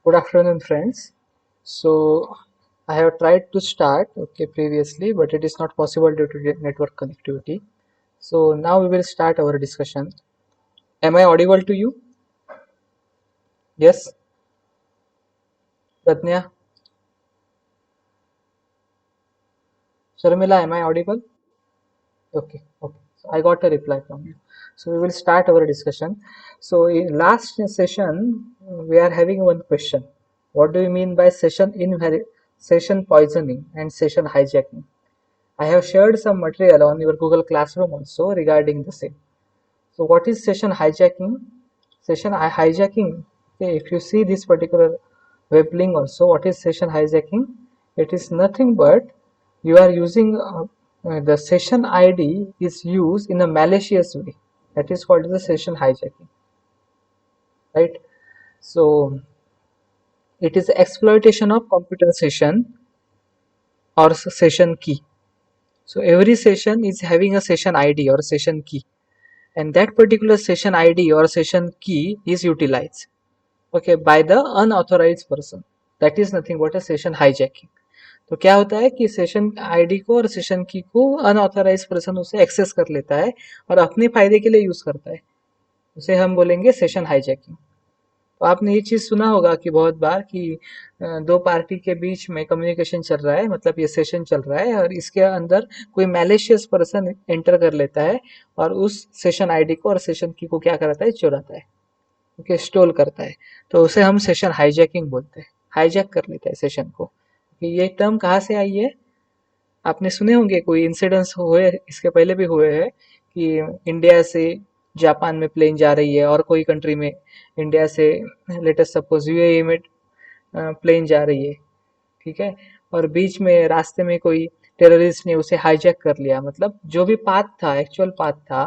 Good afternoon, friends. So, I have tried to start previously, but it is not possible due to network connectivity. So, now we will start our discussion. Am I audible to you? Yes, Pratnya, Sharmila, am I audible? Okay. So, I got a reply from you. So, we will start our discussion. So, in last session, we are having one question. What do you mean by session poisoning and session hijacking? I have shared some material on your Google Classroom also regarding the same. So what is session hijacking? Hijacking, okay, if you see this particular web link also, what is session hijacking? It is nothing but you are using the session ID is used in a malicious way. That is called the session hijacking, right? So it is exploitation of computer session or session key. So every session is having a session ID or session key, and that particular session ID or session key is utilized by the unauthorized person. That is nothing but a session hijacking. तो क्या होता है कि session ID को और session की को unauthorized person उसे access कर लेता है और अपने फायदे के लिए यूज करता है, उसे हम बोलेंगे सेशन हाईजैकिंग। तो आपने ये चीज सुना होगा कि बहुत बार कि दो पार्टी के बीच में कम्युनिकेशन चल रहा है, मतलब ये सेशन चल रहा है और इसके अंदर कोई मैलिशियस पर्सन एंटर कर लेता है और उस सेशन आईडी को और सेशन की को क्या कराता है, चुराता है, स्टोल करता है। तो उसे हम सेशन हाईजैकिंग बोलते हैं, हाईजैक कर लेता है सेशन को। ये टर्म कहाँ से आई है? आपने सुने होंगे, कोई इंसिडेंट्स हुए इसके पहले भी हुए हैं कि इंडिया से जापान में प्लेन जा रही है और कोई कंट्री में इंडिया से लेटेस्ट सपोज यूएई में प्लेन जा रही है, ठीक है, और बीच में रास्ते में कोई टेररिस्ट ने उसे हाईजैक कर लिया, मतलब जो भी पाथ था, एक्चुअल पाथ था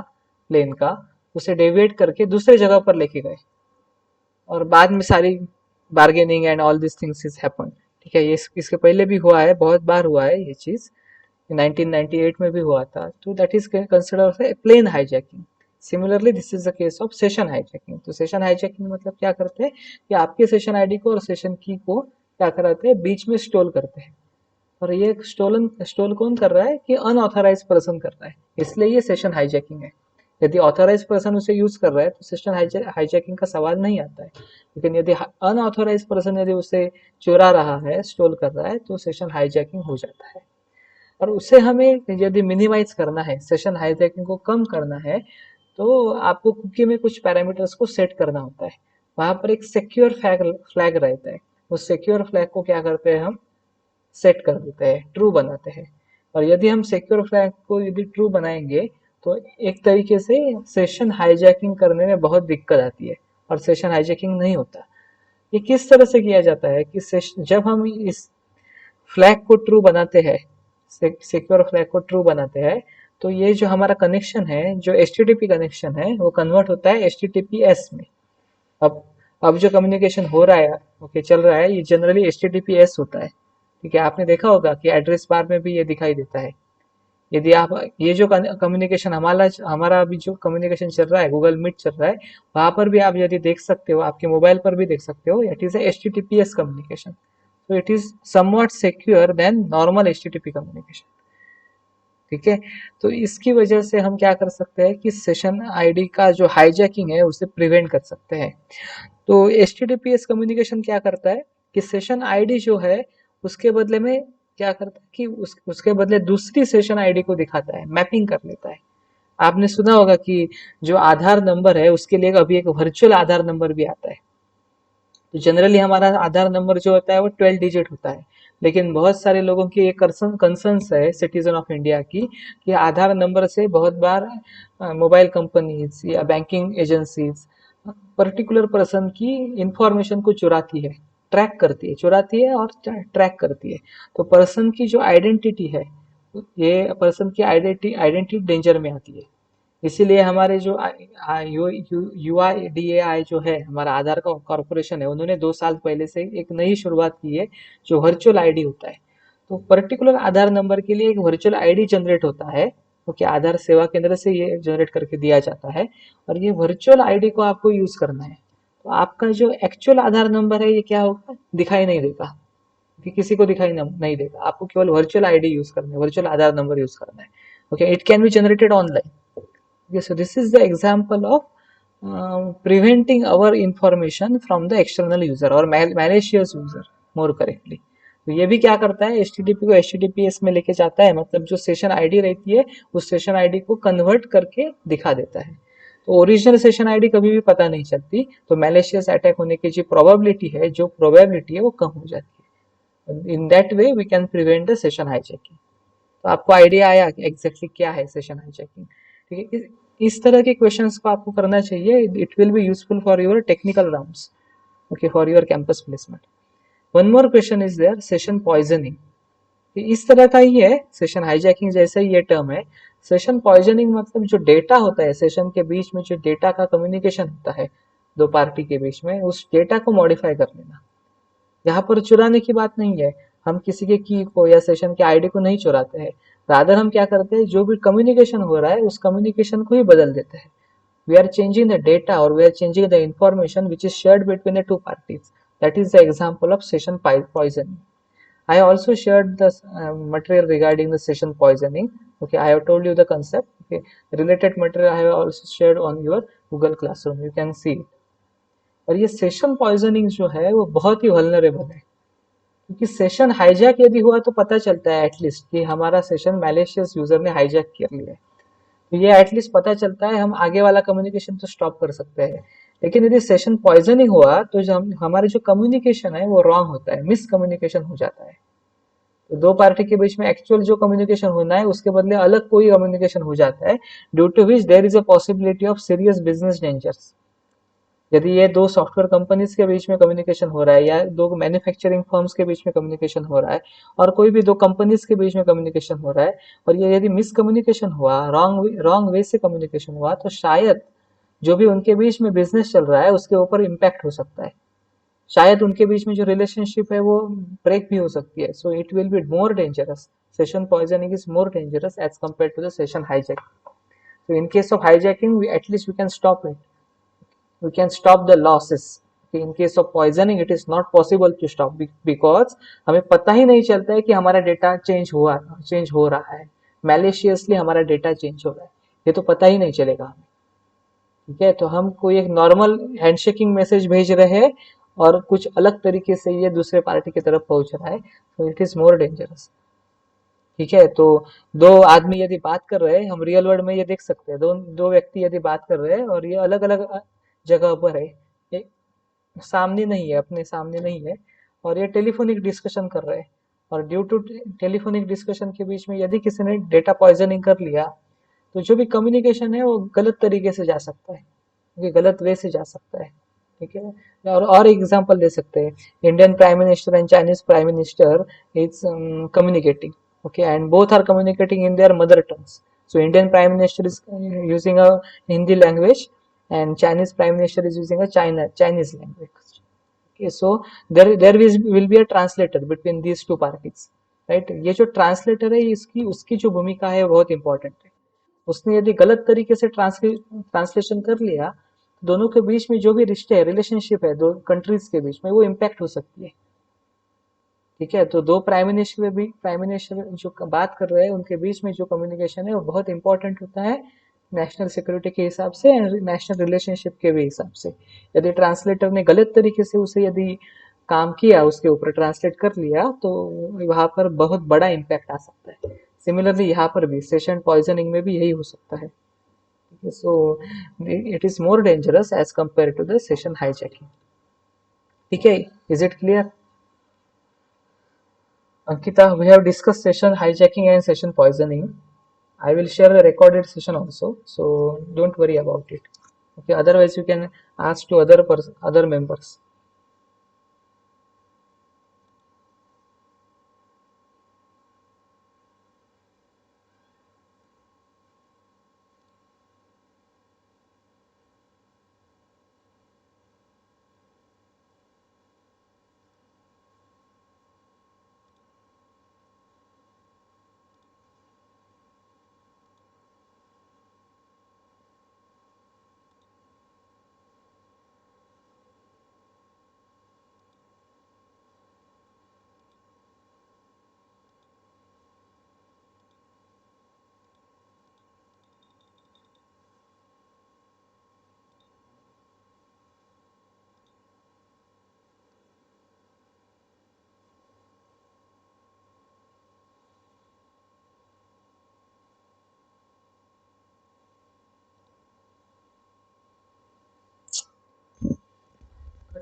प्लेन का, उसे डेविएट करके दूसरे जगह पर लेके गए और बाद में सारी bargaining end all this things is happen. ठीक है, ये इसके पहले भी हुआ है, बहुत बार हुआ है ये चीज, 1998 में भी हुआ था। तो that is consider plane hijacking. Similarly this is the case of session hijacking. तो सेशन हाईजैकिंग मतलब क्या करते हैं कि आपके सेशन आईडी को और सेशन की को क्या कराते हैं, बीच में स्टोल करते हैं। और ये स्टोल कौन कर रहा है कि अनऑथराइज पर्सन कर रहा है, इसलिए ये सेशन हाईजैकिंग है। यदि ऑथराइज पर्सन उसे यूज कर रहा है तो सेशन हाईजैकिंग का सवाल नहीं आता है, लेकिन यदि अनऑथराइज पर्सन यदि उसे चुरा रहा है, स्टोल कर रहा है, तो सेशन हाईजैकिंग हो जाता है। और उसे हमें यदि मिनिमाइज करना है, सेशन हाईजैकिंग को कम करना है, तो आपको कुकी में कुछ पैरामीटर्स को सेट करना होता है। वहां पर एक सिक्योर फ्लैग रहता है, उस सिक्योर फ्लैग को क्या करते हैं, हम सेट कर देते हैं, ट्रू बनाते हैं। और यदि हम सिक्योर फ्लैग को यदि ट्रू बनाएंगे तो एक तरीके से सेशन हाईजैकिंग करने में बहुत दिक्कत आती है और सेशन हाईजैकिंग नहीं होता। ये किस तरह से किया जाता है कि जब हम इस फ्लैग को ट्रू बनाते हैं, सिक्योर फ्लैग को ट्रू बनाते हैं, तो ये जो हमारा कनेक्शन है, जो HTTP कनेक्शन है, वो कन्वर्ट होता है HTTPS में। अब अब जो कम्युनिकेशन हो रहा है, चल रहा है, ये जनरली HTTPS होता है। ठीक है, आपने देखा होगा कि एड्रेस बार में भी ये दिखाई देता है। यदि आप ये जो कम्युनिकेशन हमारा हमारा अभी जो कम्युनिकेशन चल रहा है, गूगल मीट चल रहा है, वहां पर भी आप यदि देख सकते हो, आपके मोबाइल पर भी देख सकते हो, इट इज HTTPS कम्युनिकेशन। तो it is somewhat secure then normal HTTP communication. ठीक है, तो इसकी वजह से हम क्या कर सकते हैं कि सेशन आईडी का जो हाईजैकिंग है उसे प्रिवेंट कर सकते हैं। तो HTTPS कम्युनिकेशन क्या करता है कि सेशन आईडी जो है उसके बदले में क्या करता है कि उसके बदले दूसरी सेशन आईडी को दिखाता है, मैपिंग कर लेता है। आपने सुना होगा कि जो आधार नंबर है उसके लिए अभी एक वर्चुअल आधार नंबर भी आता है। तो जनरली हमारा आधार नंबर जो होता है वो 12 डिजिट होता है, लेकिन बहुत सारे लोगों की एक कंसर्न्स है सिटीजन ऑफ इंडिया की कि आधार नंबर से बहुत बार मोबाइल कंपनीज या बैंकिंग एजेंसीज पर्टिकुलर पर्सन की इंफॉर्मेशन को चुराती है, ट्रैक करती है, चुराती है और ट्रैक करती है। तो पर्सन की जो आइडेंटिटी है, ये पर्सन की आइडेंटिटी डेंजर में आती है। इसीलिए हमारे जो UIDAI जो है, हमारा आधार का कॉरपोरेशन है, उन्होंने 2 साल पहले से एक नई शुरुआत की है जो वर्चुअल आईडी होता है। तो पर्टिकुलर आधार नंबर के लिए एक वर्चुअल आईडी जनरेट होता है, आधार सेवा केंद्र से ये जनरेट करके दिया जाता है। और ये वर्चुअल आईडी को आपको यूज करना है। तो आपका जो एक्चुअल आधार नंबर है ये क्या होगा, दिखाई नहीं देगा, कि किसी को दिखाई नहीं देगा, आपको केवल वर्चुअल आईडी यूज करना है, वर्चुअल आधार नंबर यूज करना है. Okay, it can be generated online. Okay, so this is the example of preventing our information from the external user or malicious user more correctly. तो ये भी क्या करता है, HTTP को HTTPS में लेके जाता है, मतलब जो सेशन आईडी रहती है उस सेशन आईडी को कन्वर्ट करके दिखा देता है. तो ओरिजिनल सेशन आईडी कभी भी पता नहीं चलती, तो मैलिशियस अटैक होने की जो प्रोबेबिलिटी है वो कम हो जाती है. In that way we can prevent the session hijacking. तो आपको आइडिया आया कि एग्जैक्टली क्या है सेशन हाईजैकिंग. ठीक है, इस तरह के क्वेश्चंस को आपको करना चाहिए. It will be useful for your technical rounds. Okay, for your campus placement. One more question is there, session poisoning. इस तरह का ही है, सेशन हाईजैकिंग जैसा ही ये टर्म है. सेशन पॉइजनिंग मतलब जो डेटा होता है सेशन के बीच में, जो डेटा का कम्युनिकेशन होता है दो पार्टी के बीच में, उस डेटा को मॉडिफाई कर लेना. यहाँ पर चुराने की बात नहीं है, हम किसी के की को या सेशन के आईडी को नहीं चुराते हैं. रादर हम क्या करते हैं, जो भी कम्युनिकेशन हो रहा है उस कम्युनिकेशन को ही बदल देते हैं. We are changing the data और we are changing the information which is shared between the two parties. That is the example of session poisoning. I also shared the material regarding the session poisoning. Okay, I have told you the concept. Okay, related material I have also shared on your Google Classroom. You can see it. और ये session poisoning जो है वो बहुत ही vulnerable है, क्योंकि session hijack यदि हुआ तो पता चलता है एटलीस्ट कि हमारा सेशन मैलिशियस यूजर ने हाईजैक कर लिया है. तो ये एटलीस्ट पता चलता है, हम आगे वाला कम्युनिकेशन तो स्टॉप कर सकते हैं. लेकिन यदि सेशन पॉइजनिंग हुआ तो जो हमारे जो कम्युनिकेशन है वो रॉन्ग होता है, मिस कम्युनिकेशन हो जाता है. तो दो पार्टी के बीच में एक्चुअल जो कम्युनिकेशन होना है उसके बदले अलग कोई कम्युनिकेशन हो जाता है, due to which there is a possibility of serious business dangers. यदि ये दो सॉफ्टवेयर कंपनीज के बीच में कम्युनिकेशन हो रहा है या दो मैन्युफैक्चरिंग फर्म्स के बीच में कम्युनिकेशन हो रहा है और कोई भी दो कंपनीज के बीच में कम्युनिकेशन हो रहा है, और ये यदि मिसकम्युनिकेशन हुआ, रॉन्ग वे से कम्युनिकेशन हुआ, तो शायद जो भी उनके बीच में बिजनेस चल रहा है उसके ऊपर इम्पैक्ट हो सकता है. शायद उनके बीच में जो रिलेशनशिप है वो ब्रेक भी हो सकती है. So it will be more dangerous. Session poisoning is more dangerous as compare to the session hijacking. So in case of hijacking, we at least we can stop it. We can stop the losses. Okay, in case of poisoning, it is not possible to stop because हमें पता ही नहीं चलता है कि हमारा data change हो रहा है, मैलिशियसली हमारा डेटा चेंज हो रहा है, ये तो पता ही नहीं चलेगा हमें. ठीक है, तो हम कोई एक नॉर्मल हैंडशेकिंग मैसेज भेज रहे हैं और कुछ अलग तरीके से ये दूसरे पार्टी की तरफ पहुंच रहा है, तो इट इज मोर डेंजरस. ठीक है, तो दो आदमी यदि बात कर रहे हैं, हम रियल वर्ल्ड में ये देख सकते हैं, दो दो व्यक्ति यदि बात कर रहे हैं और ये अलग अलग जगह पर है, ये सामने नहीं है, अपने सामने नहीं है, और ये टेलीफोनिक डिस्कशन कर रहे हैं, और ड्यू टू टेलीफोनिक डिस्कशन के बीच में यदि किसी ने डेटा पॉइजनिंग कर लिया, तो जो भी कम्युनिकेशन है वो गलत तरीके से जा सकता है, ये गलत वे से जा सकता है. ठीक है, और एग्जांपल दे सकते हैं, Indian prime minister end Chinese prime minister is communicating. Okay, and both are communicating in their mother tongues. So Indian prime minister is using a Hindi language and Chinese prime minister is using a Chinese language. Okay, so will be a translator between these two parties, right? ये जो translator है इसकी उसकी जो भूमिका है बहुत important है. उसने यदि गलत तरीके से ट्रांसलेशन कर लिया, दोनों के बीच में जो भी रिश्ते है, रिलेशनशिप है दो कंट्रीज के बीच में, वो इम्पैक्ट हो सकती है. ठीक है, तो दो प्राइम मिनिस्टर जो बात कर रहे हैं उनके बीच में जो कम्युनिकेशन है वो बहुत इंपॉर्टेंट होता है नेशनल सिक्योरिटी के हिसाब से एंड नेशनल रिलेशनशिप के भी हिसाब से. यदि ट्रांसलेटर ने गलत तरीके से उसे यदि काम किया, उसके ऊपर ट्रांसलेट कर लिया, तो वहां पर बहुत बड़ा इम्पैक्ट आ सकता है. सिमिलरली यहाँ पर भी सेशन पॉइजनिंग में भी यही हो सकता है. So it is more dangerous as compare to the session hijacking. ठीक है, is it clear? Ankita, we have discussed session hijacking and session poisoning. I will share the recorded session also, so don't worry about it. Okay, otherwise you can ask to other members.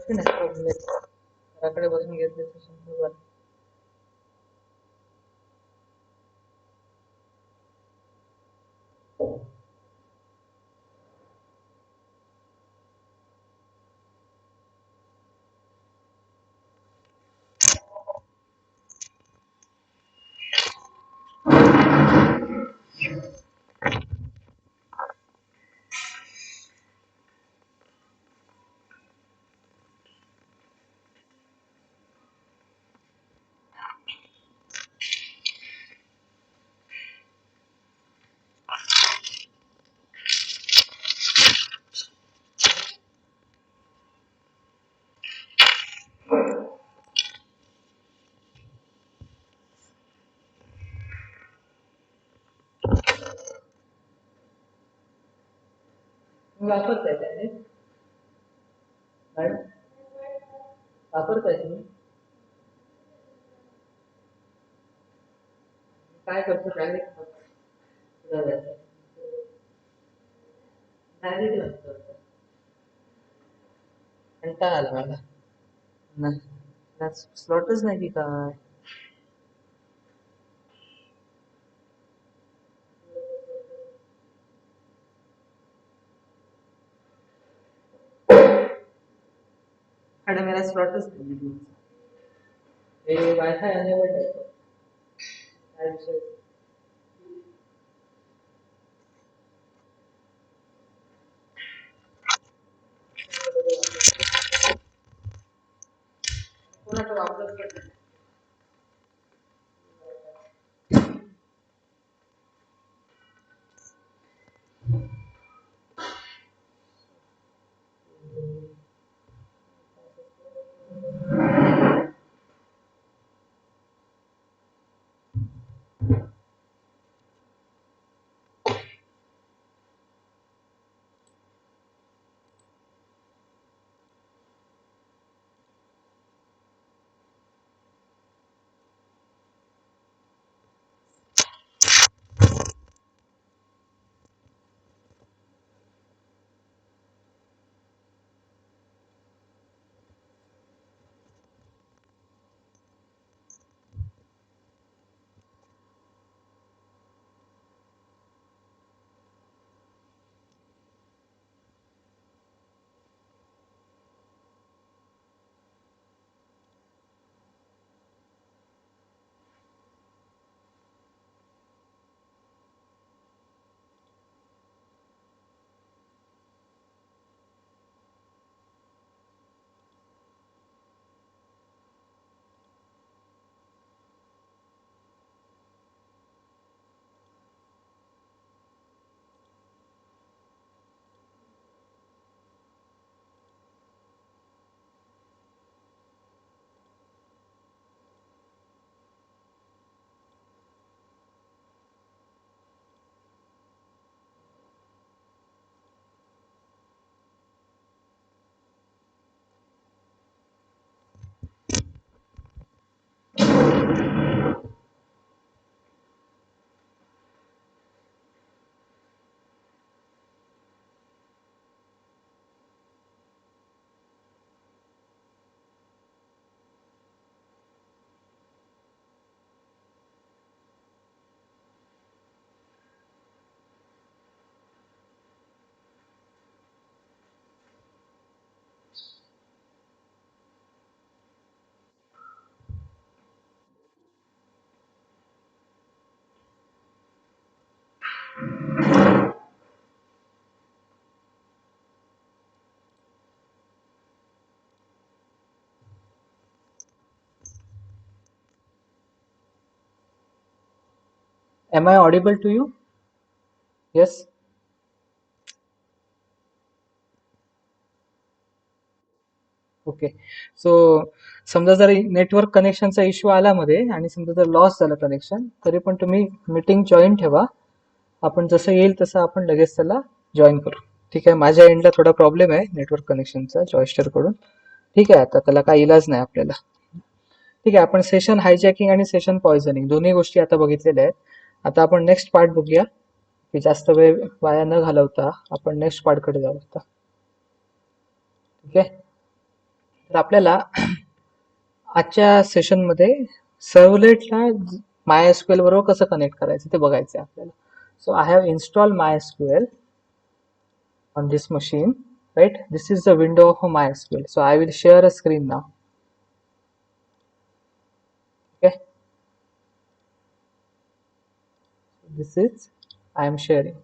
घराकडे बसून घेतले session. वापरताय त्याने madam, वापरताय तुम्ही? काय करतो direct direct कंटाळा आला मला. नाही स्लॉटच नाही की काय. मॅडम मेरा स्लॉटच नाही. हे वायफाय अनेबल आहे. काय विषय? कोणाचं वापरत नाही. Am I audible to you? Yes. Okay. So समजा जर नेटवर्क कनेक्शनचा इश्यू आला मध्ये आणि समजा जर लॉस झालं कनेक्शन, तरी पण तुम्ही मीटिंग जॉईन ठेवा. आपण जसं येईल तसं आपण लगेच त्याला जॉईन करू. ठीक आहे. माझ्या एंडला थोडा प्रॉब्लेम आहे नेटवर्क कनेक्शनचा जॉयस्टर कडून. ठीक आहे. आता त्याला काही इलाज नाही आपल्याला. ठीक आहे. आपण सेशन हायजॅकिंग आणि सेशन पॉयझनिंग दोन्ही गोष्टी आता बघितलेल्या आहेत. आता आपण नेक्स्ट पार्ट बघूया, की जास्त वेळ वाया न घालवता आपण नेक्स्ट पार्टकडे जाऊ आता. ठीक आहे. तर आपल्याला आजच्या सेशनमध्ये सर्व्हलेटला MySQL बरोबर कसं कनेक्ट करायचं ते बघायचं आहे आपल्याला. So I have install MySQL on this machine, right? This is the window of MySQL. So I will share a screen now. Okay, this is I am sharing.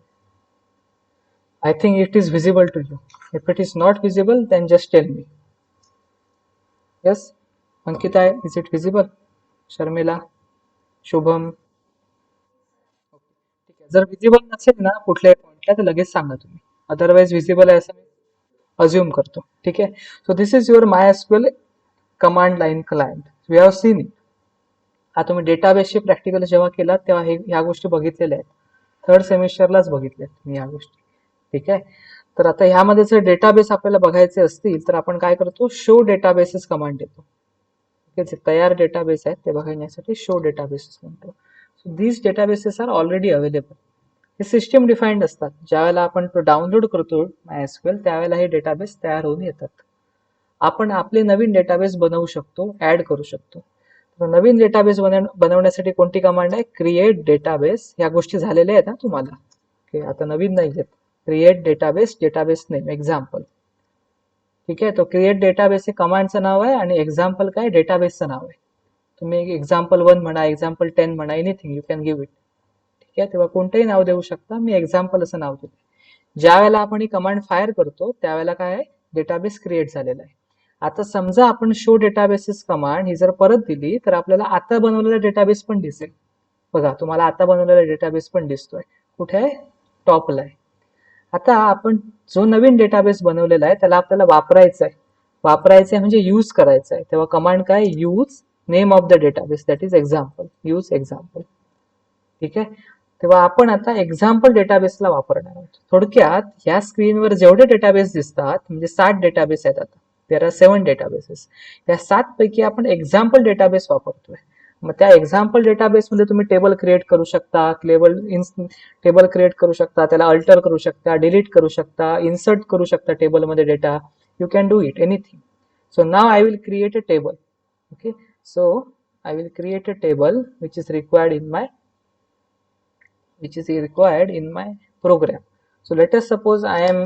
I think it is visible to you. If it is not visible, then just tell me. Yes, Ankita, is it visible? Sharmila, Shubham. ठीक आहे. जर visible नसेल ना कुठल्याही पॉइंटला तर लगेच सांगा तुम्ही. अदरवाइज विजिबल आहे असं मी अज्युम करतो. ठीक आहे. So this is your MySQL command line client. We have seen it. हा तुम्ही डेटाबेसची प्रॅक्टिकल जेव्हा केला तेव्हा ह्या गोष्टी बघितलेल्या आहेत. थर्ड सेमिस्टरलाच बघितल्या तुम्ही ह्या गोष्टी. ठीक आहे. तर आता ह्यामध्ये जर डेटाबेस आपल्याला बघायचे असतील तर आपण काय करतो, शो डेटाबेसेस कमांड देतो. जे तयार डेटाबेस आहेत ते बघण्यासाठी शो डेटाबेसेस म्हणतो. So these databases are already available. हे सिस्टम डिफाईन्ड असतात. ज्यावेळेला आपण तो डाउनलोड करतो MySQL त्यावेळेला हे डेटाबेस तयार होऊन येतात. आपण आपले नवीन डेटाबेस बनवू शकतो, ऍड करू शकतो. नवीन डेटाबेस बनवण्यासाठी कोणती कमांड आहे, क्रिएट डेटाबेस. ह्या गोष्टी झालेल्या आहेत ना तुम्हाला. आता नवीन नाही आहेत. Create database, database name example. ठीक आहे. तो क्रिएट डेटाबेस हे कमांडचं नाव आहे आणि एक्झाम्पल काय डेटाबेसचं नाव आहे. तुम्ही एक्झाम्पल 1 म्हणा, एक्झाम्पल 10 म्हणा, anything you can give it. ठीक आहे. तेव्हा कोणतंही नाव देऊ शकता. मी एक्झाम्पल असं नाव दिलं. ज्या वेळेला आपण ही कमांड फायर करतो त्यावेळेला काय आहे, डेटाबेस क्रिएट झालेला आहे. आता समजा आपण शो डेटाबेसेस कमांड ही जर परत दिली तर आपल्याला आता बनवलेला डेटाबेस पण दिसेल. बघा तुम्हाला आता बनवलेला डेटाबेस पण दिसतोय. कुठे आहे, टॉपला आहे. आता आपण जो नवीन डेटाबेस बनवलेला आहे त्याला आपल्याला वापरायचा आहे. वापरायचं आहे म्हणजे यूज करायचं आहे. तेव्हा कमांड काय, use name of the database, that is example. Use example. ठीक आहे. तेव्हा आपण आता एक्झाम्पल डेटाबेसला वापरणार आहोत. थोडक्यात ह्या स्क्रीनवर जेवढे डेटाबेस दिसतात म्हणजे 7 डेटाबेस आहेत. आता देर आर 7 डेटाबेसेस. या 7 पैकी आपण एक्झाम्पल डेटाबेस वापरतोय. मग त्या एक्झाम्पल डेटाबेस मध्ये तुम्ही टेबल क्रिएट करू शकता, टेबल क्रिएट करू शकता, त्याला अल्टर करू शकता, डिलीट करू शकता, इन्सर्ट करू शकता टेबलमध्ये data. You can do it anything. So now I will create a table. Okay. So I will create a table which is required in my program. So let us suppose I am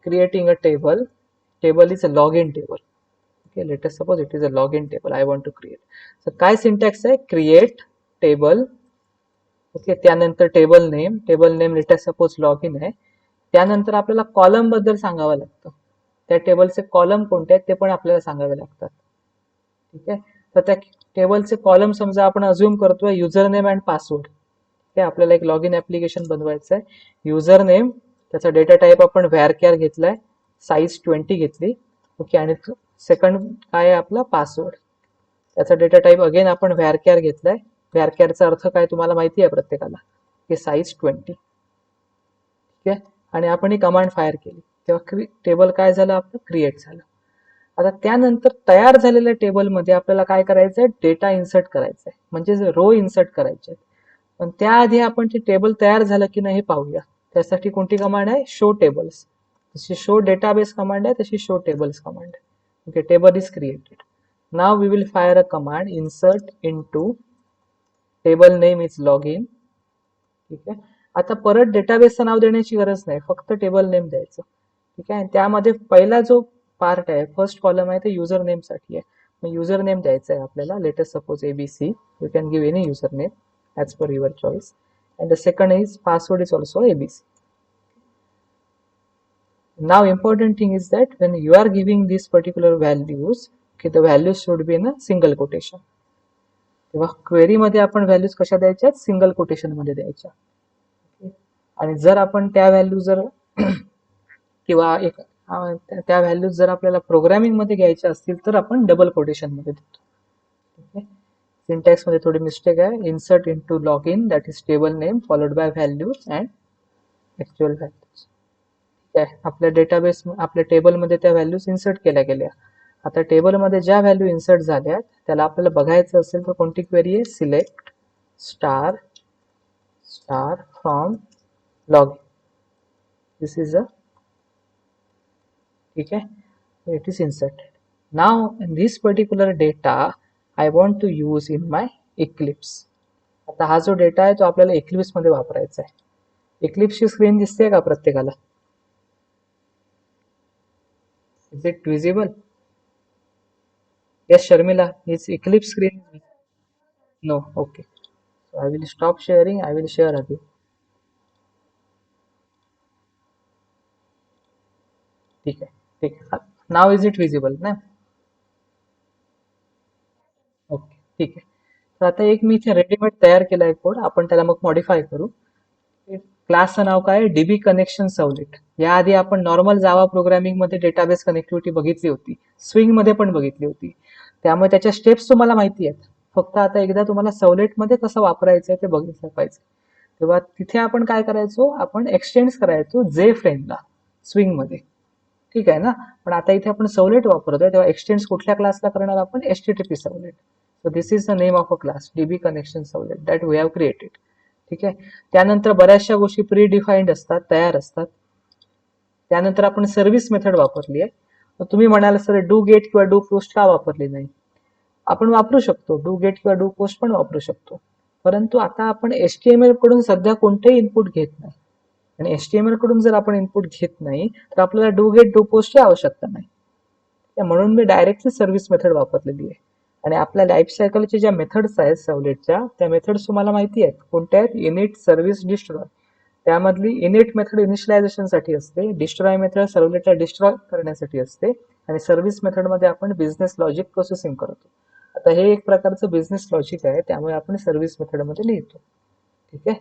creating a table. Table is a login table. Okay, let us suppose it is a login table I want to create. So काय syntax आहे, create table. Okay. त्यानंतर table name let us suppose login आहे. त्यानंतर आपल्याला column बद्दल सांगावं लागतं. त्या टेबलचे कॉलम कोणते आहेत ते पण आपल्याला सांगावे लागतात. ठीक आहे. तर त्या टेबलचे कॉलम समजा आपण अज्युम करतोय युजर नेम अँड पासवर्ड. आपल्याला एक लॉग इन ऍप्लिकेशन बनवायचं आहे. युजर नेम, त्याचा डेटा टाईप आपण व्हॅरकॅर घेतलाय, साईज 20 घेतली. ओके. आणि सेकंड काय आहे आपला पासवर्ड, त्याचा डेटा टाईप अगेन आपण व्हॅरकॅर घेतलाय. व्हॅरकॅरचा अर्थ काय तुम्हाला माहिती आहे प्रत्येकाला, की साईज 20. ठीक आहे. आणि आपण ही कमांड फायर केली तेव्हा टेबल काय झालं आपलं, क्रिएट झालं. आता त्यानंतर तयार झालेल्या टेबलमध्ये आपल्याला काय करायचंय, डेटा इन्सर्ट करायचा आहे, म्हणजे रो इन्सर्ट करायचे आहेत. पण त्याआधी आपण ते टेबल तयार झालं की नाही पाहूया. त्यासाठी कोणती कमांड आहे, शो टेबल्स. जशी शो डेटाबेस कमांड आहे तशी शो टेबल्स कमांड आहे. Okay. Table is created. Now we will fire a command insert into table name is login. ठीक आहे. आता परत डेटाबेसचं नाव देण्याची गरज नाही, फक्त टेबल नेम द्यायचं. ठीक आहे. त्यामध्ये पहिला जो पार्ट आहे, फर्स्ट कॉलम आहे, ते युजर नेम साठी आहे. मग युजर नेम द्यायचं आहे आपल्याला. Latest suppose ABC. You can give any user name as per your choice. And the second is password is also ABC. Now important thing is that when you are giving these particular values, okay, the values should be in a single quotation. तेव्हा query मध्ये आपण values कशा द्यायच्या, single quotation मध्ये द्यायच्या. आणि जर आपण त्या व्हॅल्यू जर किंवा एक त्या व्हॅल्यूज जर आपल्याला प्रोग्रामिंग मध्ये घ्यायच्या असतील तर आपण डबल कोटेशन मध्ये देतो. ठीक आहे. सिंटॅक्स मध्ये थोडी मिस्टेक आहे. Insert into login, that is table name followed by values and actual values. ठीक आहे. आपल्या डेटाबेस, आपल्या टेबलमध्ये त्या व्हॅल्यूज इन्सर्ट केल्या गेल्या. आता टेबलमध्ये ज्या व्हॅल्यू इन्सर्ट झाल्या त्याला आपल्याला बघायचं असेल तर कोणती क्वेरी आहे, select star from login. This is अ, ठीक आहे, it is inserted. Now in this particular data I want to use in my Eclipse. आता हा जो डेटा आहे तो आपल्याला Eclipse मध्ये वापरायचा आहे. Eclipse ची स्क्रीन दिसते का प्रत्येकाला? Is it visible? Yes, Sharmila, is Eclipse screen? No, okay. So I will stop sharing, I will share again. ठीक आहे, ठीक आहे. Now is it visible ना? ओके, ठीक आहे. तर आता एक मी इथे रेडीमेड तयार केला आहे कोड, आपण त्याला मग मॉडिफाय करू. क्लासचं नाव काय आहे? DB connection servlet. याआधी आपण नॉर्मल जावा प्रोग्रामिंग मध्ये डेटाबेस कनेक्टिव्हिटी बघितली होती, स्विंग मध्ये पण बघितली होती, त्यामुळे त्याच्या स्टेप्स तुम्हाला माहिती आहेत. फक्त आता एकदा तुम्हाला सर्व्हलेट मध्ये कसं वापरायचं आहे ते बघितलं पाहिजे. तेव्हा तिथे आपण काय करायचो, आपण एक्सटेंड करायचो जे फ्रेमला स्विंग मध्ये, ठीक आहे ना. पण आता इथे आपण सर्व्हलेट वापरतोय तेव्हा एक्सटेंड कुठल्या क्लासला करणार आपण? HTTP servlet. So this is the name of a class, DB connection servlet that we have created. ठीक आहे. त्यानंतर बऱ्याचशा गोष्टी प्री डिफाईन्ड असतात, तयार असतात. त्यानंतर आपण सर्व्हिस मेथड वापरली आहे. तुम्ही म्हणाल सर डू गेट किंवा डू पोस्ट का वापरली नाही? आपण वापरू शकतो, डू गेट किंवा डू पोस्ट पण वापरू शकतो, परंतु आता आपण HTML कडून सध्या कोणतेही इनपुट घेत नाही. आणि HTML कडून जर आपण इनपुट घेत नाही तर आपल्याला डू गेट डू पोस्टची आवश्यकता नाही. म्हणून मी डायरेक्टली सर्व्हिस मेथड वापरलेली आहे. आणि आपल्या लाईफ सायकलच्या ज्या मेथड्स आहेत सर्व्हलेटच्या, त्या मेथड्स तुम्हाला माहिती आहेत कोणत्या आहेत? Init, service, destroy. त्यामधली इनिट मेथड इनिशियलायझेशन साठी असते, डिस्ट्रॉय मेथड सर्व्हलेटला डिस्ट्रॉय करण्यासाठी असते, आणि सर्व्हिस मेथड मध्ये आपण बिझनेस लॉजिक प्रोसेसिंग करतो. आता हे एक प्रकारचं बिझनेस लॉजिक आहे, त्यामुळे आपण सर्व्हिस मेथड मध्ये लिहितो. ठीक आहे.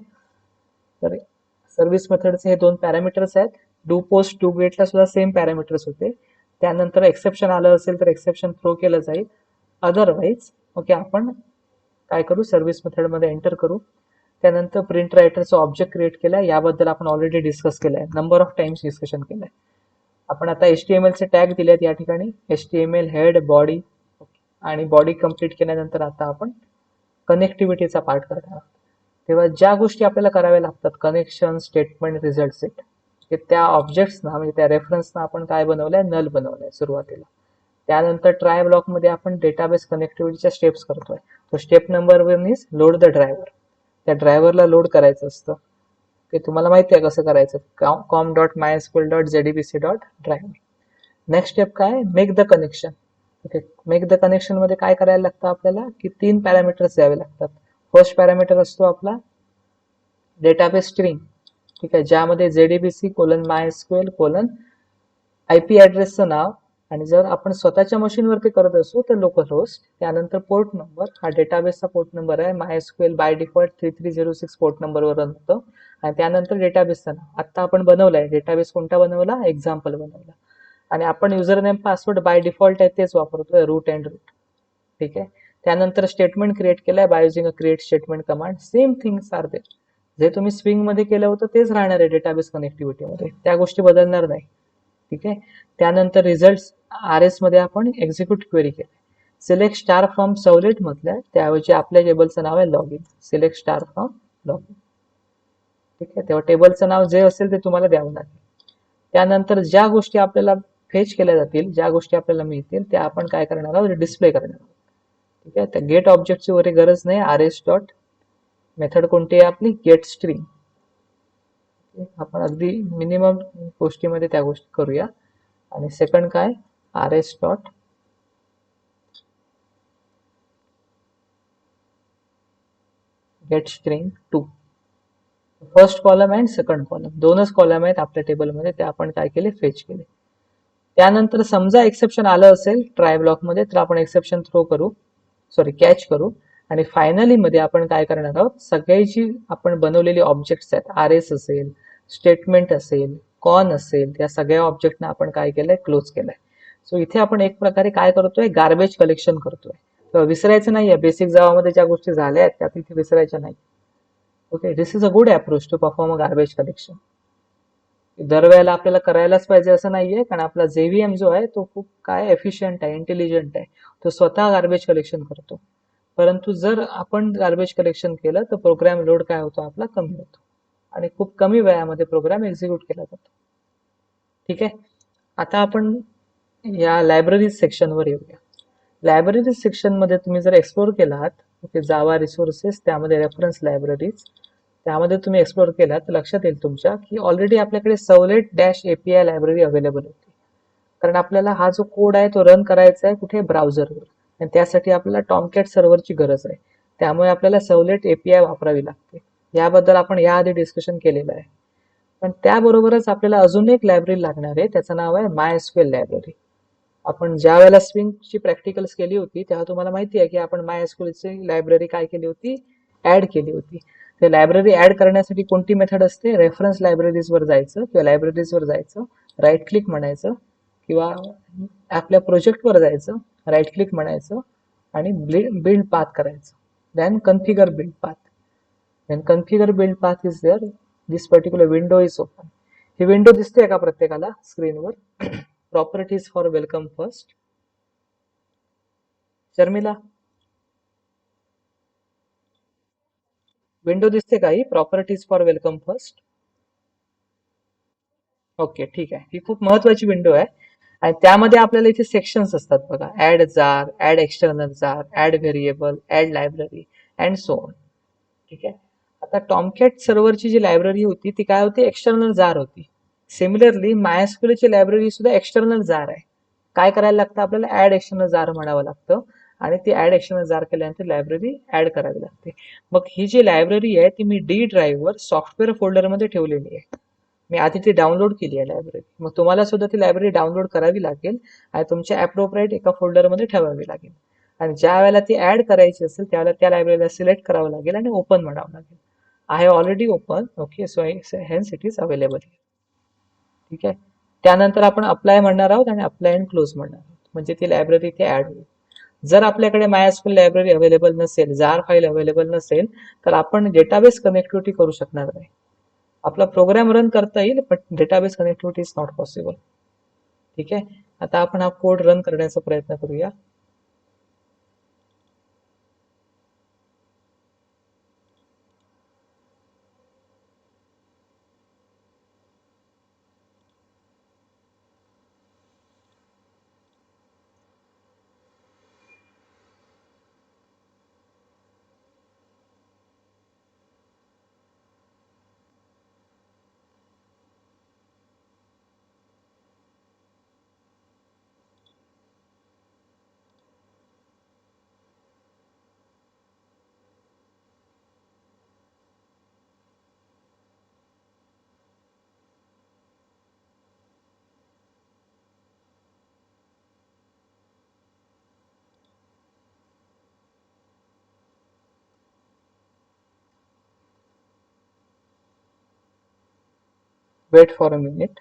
तर सर्व्हिस मेथडचे हे दोन पॅरामीटर्स आहेत. डू पोस्ट, डू गेटला सुद्धा सेम पॅरामीटर्स होते. त्यानंतर एक्सेप्शन आलं असेल तर एक्सेप्शन थ्रो केलं जाईल, अदरवाईज ओके आपण काय करू, सर्व्हिस मेथड मध्ये एंटर करू. त्यानंतर प्रिंट रायटरचा ऑब्जेक्ट क्रिएट केलाय, याबद्दल आपण ऑलरेडी डिस्कस केलाय, नंबर ऑफ टाइम्स डिस्कशन केलंय. आपण आता HTML चे टॅग दिलेत या ठिकाणी, HTML हेड, बॉडी, आणि बॉडी कम्प्लीट केल्यानंतर आता आपण कनेक्टिव्हिटीचा पार्ट करणार. तेव्हा ज्या गोष्टी आपल्याला कराव्या लागतात, कनेक्शन, स्टेटमेंट, रिझल्ट सेट, त्या ऑब्जेक्ट्सना म्हणजे त्या रेफरन्सना आपण काय बनवलंय? नल बनवलंय सुरुवातीला. त्यानंतर ट्राय ब्लॉक मध्ये आपण डेटाबेस कनेक्टिव्हिटीच्या स्टेप्स करतोय. तो step number 1 is load the driver. त्या ड्रायव्हरला लोड करायचं असतं, ते तुम्हाला माहिती आहे कसं करायचं, com.mysql.jdbc.driver. नेक्स्ट स्टेप काय? Make the connection. Okay, make the connection मध्ये काय करायला लागतं आपल्याला, की 3 पॅरामीटर्स द्यावे लागतात. फर्स्ट पॅरामीटर असतो आपला डेटाबेस स्ट्रिंग, ठीक आहे, ज्यामध्ये JDBC:mysql: IP ऍड्रेसचं नाव, आणि जर आपण स्वतःच्या मशीनवरती करत असू तर लोकल होस्ट. त्यानंतर पोर्ट नंबर, हा डेटाबेसचा पोर्ट नंबर आहे, MySQL बाय डिफॉल्ट 3306 पोर्ट नंबरवर रन होतं. आणि त्यानंतर डेटाबेसचं नाव, आता आपण बनवलाय डेटाबेस, कोणता बनवला? एक्झाम्पल बनवला. आणि आपण user name password by default आहे तेच वापरतोय, रूट अँड रूट. ठीक आहे. त्यानंतर स्टेटमेंट क्रिएट केलाय by using a create statement command. Same things are there, जे तुम्ही स्विंग मध्ये केलं होतं तेच राहणार आहे डेटाबेस कनेक्टिव्हिटी मध्ये, त्या गोष्टी बदलणार नाही. ठीक आहे. त्यानंतर रिझल्ट RS मध्ये आपण एक्झिक्यूट क्वेरी केली. सिलेक्ट स्टार फ्रॉम सर्व्हलेट मधल्या त्याऐवजी आपल्या टेबलचं नाव आहे login. Select star from login. ठीक आहे. तेव्हा टेबलचं नाव जे असेल ते तुम्हाला द्यावं लागेल. त्यानंतर ज्या गोष्टी आपल्याला फेच केल्या जातील, ज्या गोष्टी आपल्याला मिळतील, त्या आपण काय करणार आहोत? डिस्प्ले करणार आहोत. ठीक आहे. त्या गेट ऑब्जेक्टची वगैरे गरज नाही. RS डॉट मेथड कोणती आहे आपली? Gate string. आपण अगदी मिनिमम गोष्टीमध्ये त्या गोष्टी करूया. आणि सेकंड काय? RS dot gate string 2. First column and second column, दोनच कॉलम आहेत आपल्या टेबलमध्ये, ते आपण काय केले? फेच केले. त्यानंतर समजा एक्सेप्शन आलं असेल ट्राय ब्लॉकमध्ये, तर आपण एक्सेप्शन थ्रो करू, सॉरी कॅच करू. आणि फायनली मध्ये आपण काय करणार आहोत? सगळ्याची आपण बनवलेली ऑब्जेक्ट्स आहेत, RS असेल, स्टेटमेंट असेल, कॉन असेल, या सगळ्या ऑब्जेक्टना आपण काय केलंय? क्लोज केलंय. सो इथे आपण एक प्रकारे काय करतोय? गार्बेज कलेक्शन करतोय. तर विसरायचं नाहीये, बेसिक जावामध्ये ज्या गोष्टी झाल्या आहेत त्या तिथे विसरायच्या नाही. Okay, this is a good approach to perform a garbage collection. दरवेळेला आपल्याला करायलाच पाहिजे असं नाहीये, कारण आपला JVM जो आहे तो खूप काय एफिशियंट आहे, इंटेलिजंट आहे, तो स्वतः गार्बेज कलेक्शन करतो. परंतु जर आपण गार्बेज कलेक्शन केलं तर प्रोग्राम लोड काय होतो आपला? कमी होतो, आणि खूप कमी वेळामध्ये प्रोग्राम एक्झिक्यूट केला जातो. ठीक आहे. आता आपण या लायब्ररी सेक्शनवर येऊया. लायब्ररी सेक्शनमध्ये तुम्ही जर एक्सप्लोर केलात, ओके, जावा रिसोर्सेस, त्यामध्ये रेफरन्स लायब्ररीज, त्यामध्ये तुम्ही एक्सप्लोर केलात तर लक्षात येईल तुमच्या की ऑलरेडी आपल्याकडे servlet dash API library available होती. कारण आपल्याला हा जो कोड आहे तो रन करायचा आहे कुठे, ब्राउझरवर, आणि त्यासाठी आपल्याला टॉमकॅट सर्व्हरची गरज आहे. त्यामुळे आपल्याला सर्वलेट एपीआय वापरावी लागते. याबद्दल आपण याआधी डिस्कशन केलेलं आहे. पण त्याबरोबरच आपल्याला अजून एक लायब्ररी लागणार आहे, त्याचं नाव आहे MySQL लायब्ररी. आपण ज्या वेळेला स्विंगची प्रॅक्टिकल्स केली होती तेव्हा तुम्हाला माहिती आहे की आपण MySQLची लायब्ररी काय केली होती, ऍड केली होती. ते लायब्ररी ऍड करण्यासाठी कोणती मेथड असते, रेफरन्स लायब्ररीजवर जायचं किंवा लायब्ररीजवर जायचं, राईट क्लिक म्हणायचं, किंवा आपल्या प्रोजेक्टवर जायचं, राईट क्लिक म्हणायचं, आणि बिल्ड पाथ करायचं. Then configure build path. When configure build path is there, this particular window is open. ही विंडो दिसते का प्रत्येकाला स्क्रीनवर? Properties for welcome first. Sharmila, window दिसते का ही properties for welcome first? Okay, ठीक आहे. ही खूप महत्वाची विंडो आहे. आणि त्यामध्ये आपल्याला इथे सेक्शन्स असतात बघा, add jar, add external jar, add variable, add library, and so on. ठीक आहे. आता टॉमकॅट सर्व्हरची जी लायब्ररी होती ती काय होती, एक्सटर्नल जार होती. सिमिलरली मायस्क्यूएलची लायब्ररी सुद्धा एक्सटर्नल जार आहे. काय करायला लागतं आपल्याला, ऍड एक्सटर्नल जार म्हणावं लागतं, आणि ती ऍड एक्सटर्नल जार केल्यानंतर लायब्ररी ऍड करावी लागते. मग ही जी लायब्ररी आहे ती मी डी ड्राईव्हवर सॉफ्टवेअर फोल्डरमध्ये ठेवलेली आहे. मी आधी ती डाउनलोड केली आहे लायब्ररी. मग तुम्हाला सुद्धा ती लायब्ररी डाउनलोड करावी लागेल आणि तुमच्या अप्रोप्रिएट एका फोल्डरमध्ये ठेवावी लागेल. आणि ज्या वेळेला ती ऍड करायची असेल त्यावेळेला त्या लायब्ररीला सिलेक्ट करावं लागेल आणि ओपन म्हणावं लागेल. I have already open, okay, so hence it is available. ठीक आहे. त्यानंतर आपण अप्लाय म्हणणार आहोत आणि अप्लाय अँड क्लोज म्हणणार आहोत, म्हणजे ती लायब्ररी इथे ऍड होईल. जर आपल्याकडे MySQL लायब्ररी अवेलेबल नसेल, जार फाईल अवेलेबल नसेल, तर आपण डेटाबेस कनेक्टिव्हिटी करू शकणार नाही. आपला प्रोग्राम रन करता येईल पण database connectivity is not possible. ठीक आहे. आता आपण हा कोड रन करण्याचा प्रयत्न करूया. Wait for a minute.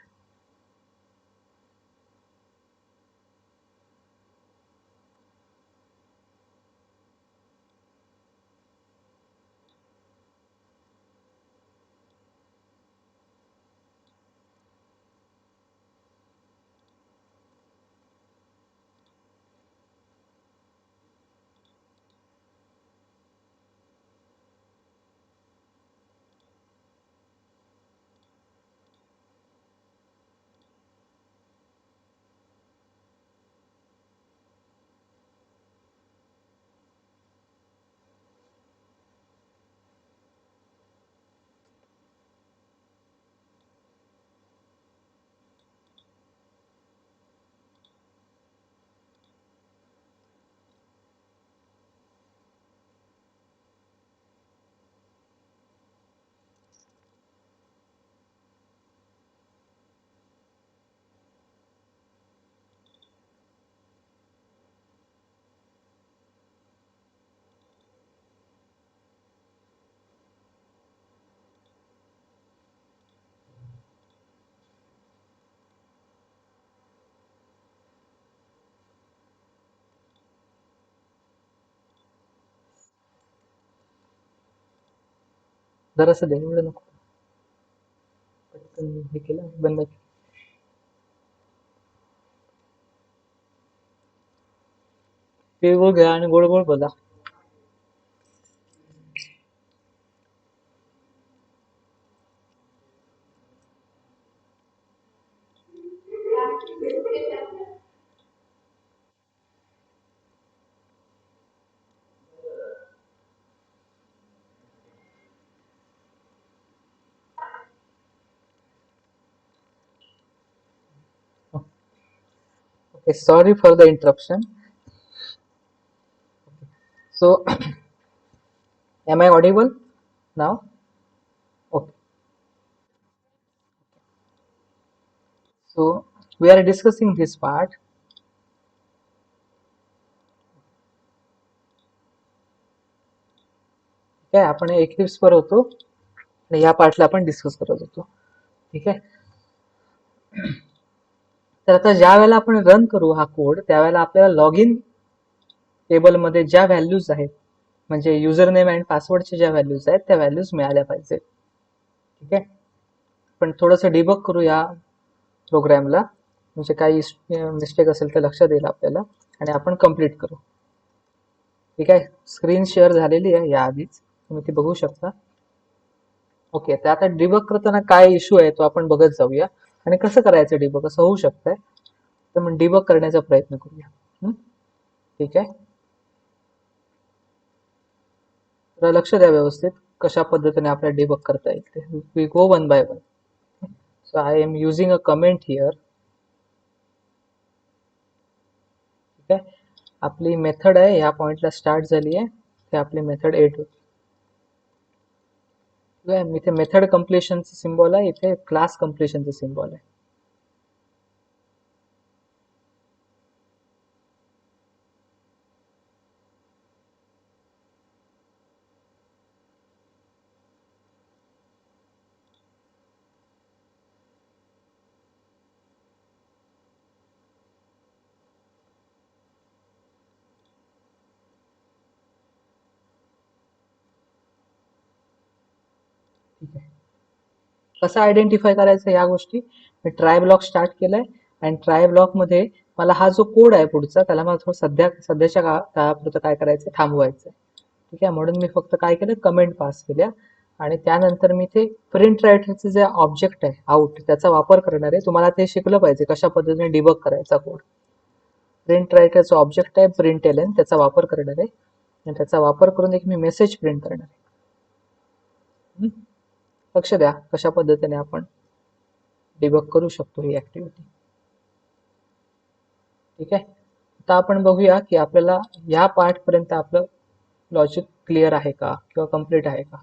जरासं दे, एवढं नको. पटकन हे केलं, बंद केलं. तिळगुळ घ्या आणि गोड गोड बोला. Okay, sorry for the interruption. So, am I audible now? Okay. So, we are discussing this part. ठीक आहे, आपण Eclipse वर होतो आणि या पार्टला आपण डिस्कस करत होतो. ठीक आहे. तर आता ज्या वेळेला आपण रन करू हा कोड त्यावेळेला आपल्याला लॉग इन टेबलमध्ये ज्या व्हॅल्यूज आहेत म्हणजे युजर नेम अँड पासवर्डच्या ज्या व्हॅल्यूज आहेत त्या व्हॅल्यूज मिळाल्या पाहिजे. ठीक आहे. पण थोडंसं डिबग करू या प्रोग्रामला, म्हणजे काही मिस्टेक असेल तर लक्षात येईल आपल्याला आणि आपण कंप्लीट करू. ठीक आहे. स्क्रीन शेअर झालेली आहे या आधीच, तुम्ही ती बघू शकता. ओके, तर आता डिबग करताना काय इश्यू आहे तो आपण बघत जाऊया आणि कसं करायचं डिबग, कसं होऊ शकतंय तर मग डिबग करण्याचा प्रयत्न करूया. ठीक आहे. तर लक्ष द्या व्यवस्थित कशा पद्धतीने आपल्याला डिबग करता येईल ते. We go one by one. So I am using a comment here. ठीक आहे. आपली मेथड आहे या पॉइंटला स्टार्ट झाली आहे, ते आपली मेथड एट होती. ठीक आहे. इथे मेथड कम्प्लिशनचं सिम्बॉल आहे, इथे क्लास कम्प्लिशनचं सिम्बॉल आहे. ठीक आहे. कसं आयडेंटिफाय करायचं या गोष्टी, मी ट्राय ब्लॉक स्टार्ट केलाय आणि ट्राय ब्लॉक मध्ये मला हा जो कोड आहे पुढचा त्याला मला थोडं सध्याच्या काळापुरतं काय करायचं थांबवायचं. ठीक आहे. म्हणून मी फक्त काय केलं, कमेंट पास केल्या आणि त्यानंतर मी ते प्रिंट रायटरचे जे ऑब्जेक्ट आहे आउट त्याचा वापर करणार आहे. तुम्हाला ते शिकलं पाहिजे कशा पद्धतीने डिबग करायचा कोड. प्रिंट रायटरचा ऑब्जेक्ट आहे प्रिंट एल एन, त्याचा वापर करणार आहे आणि त्याचा वापर करून एक मी मेसेज प्रिंट करणार आहे. लक्ष द्या कशा पद्धतीने आपण डिबग करू शकतो ही ऍक्टिव्हिटी. ठीक आहे. आता आपण बघूया की आपल्याला या पार्ट पर्यंत आपलं लॉजिक क्लिअर आहे का किंवा कम्प्लीट आहे का.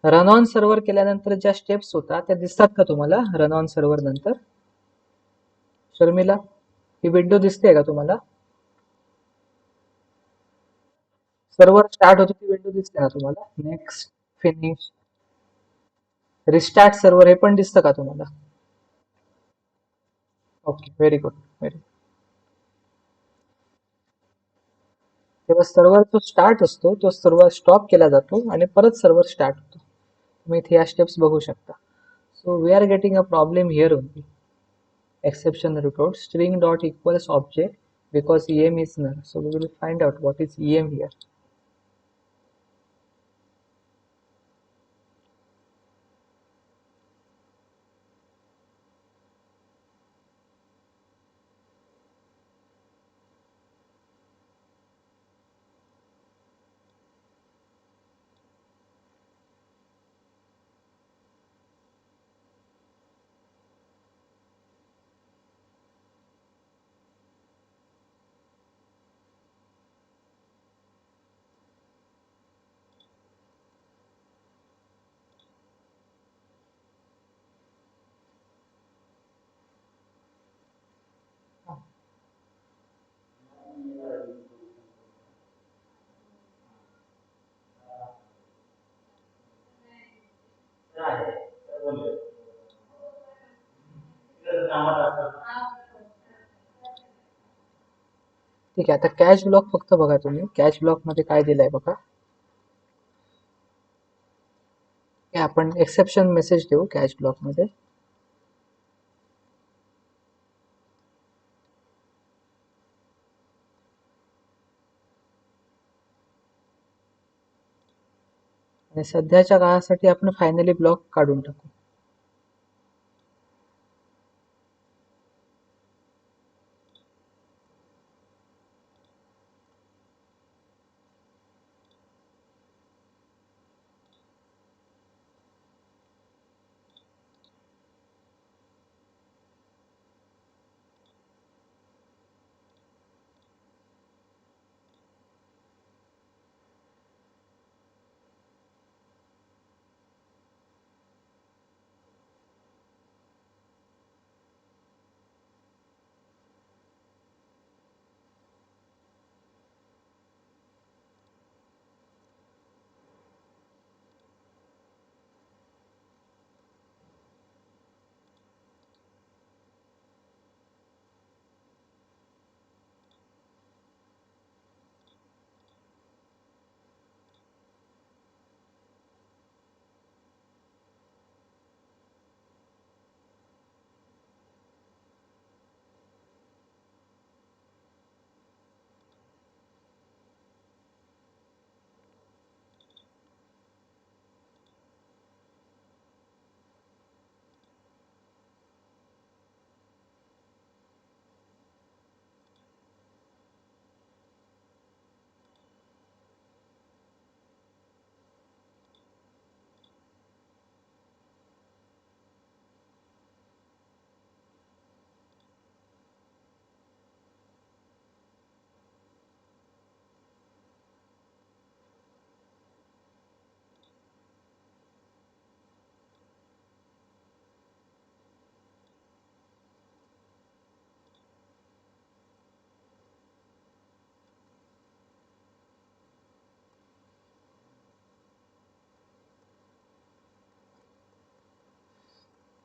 रन ऑन सर्व्हर केल्यानंतर ज्या स्टेप्स होतात त्या दिसतात का तुम्हाला रन ऑन सर्व्हर नंतर? शर्मिला, ही विंडो दिसते का तुम्हाला? सर्व्हर स्टार्ट होतो ती विंडो दिसते ना तुम्हाला? नेक्स्ट, फिनिश, रिस्टार्ट सर्व्हर हे पण दिसतं का तुम्हाला? Okay, very good, very. तेव्हा सर्व्हर जो स्टार्ट असतो तो सर्व्हर स्टॉप केला जातो आणि परत सर्व्हर स्टार्ट होतो. तुम्ही इथे या स्टेप्स बघू शकता. So we are getting a problem here only. Exception report string dot equals object because em is null. So we will find out what is em here. ठीक आहे. आता कॅच ब्लॉक फक्त बघा तुम्ही, कॅच ब्लॉक मध्ये काय दिलंय बघा. हे आपण एक्सेप्शन मेसेज देऊ कॅच ब्लॉक मध्ये. आणि सध्याच्या काळासाठी आपण फायनली ब्लॉक काढून टाकू.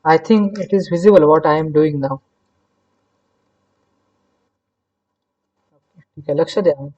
I think it is visible what I am doing now. ठीक है लक्ष्य द्या हं?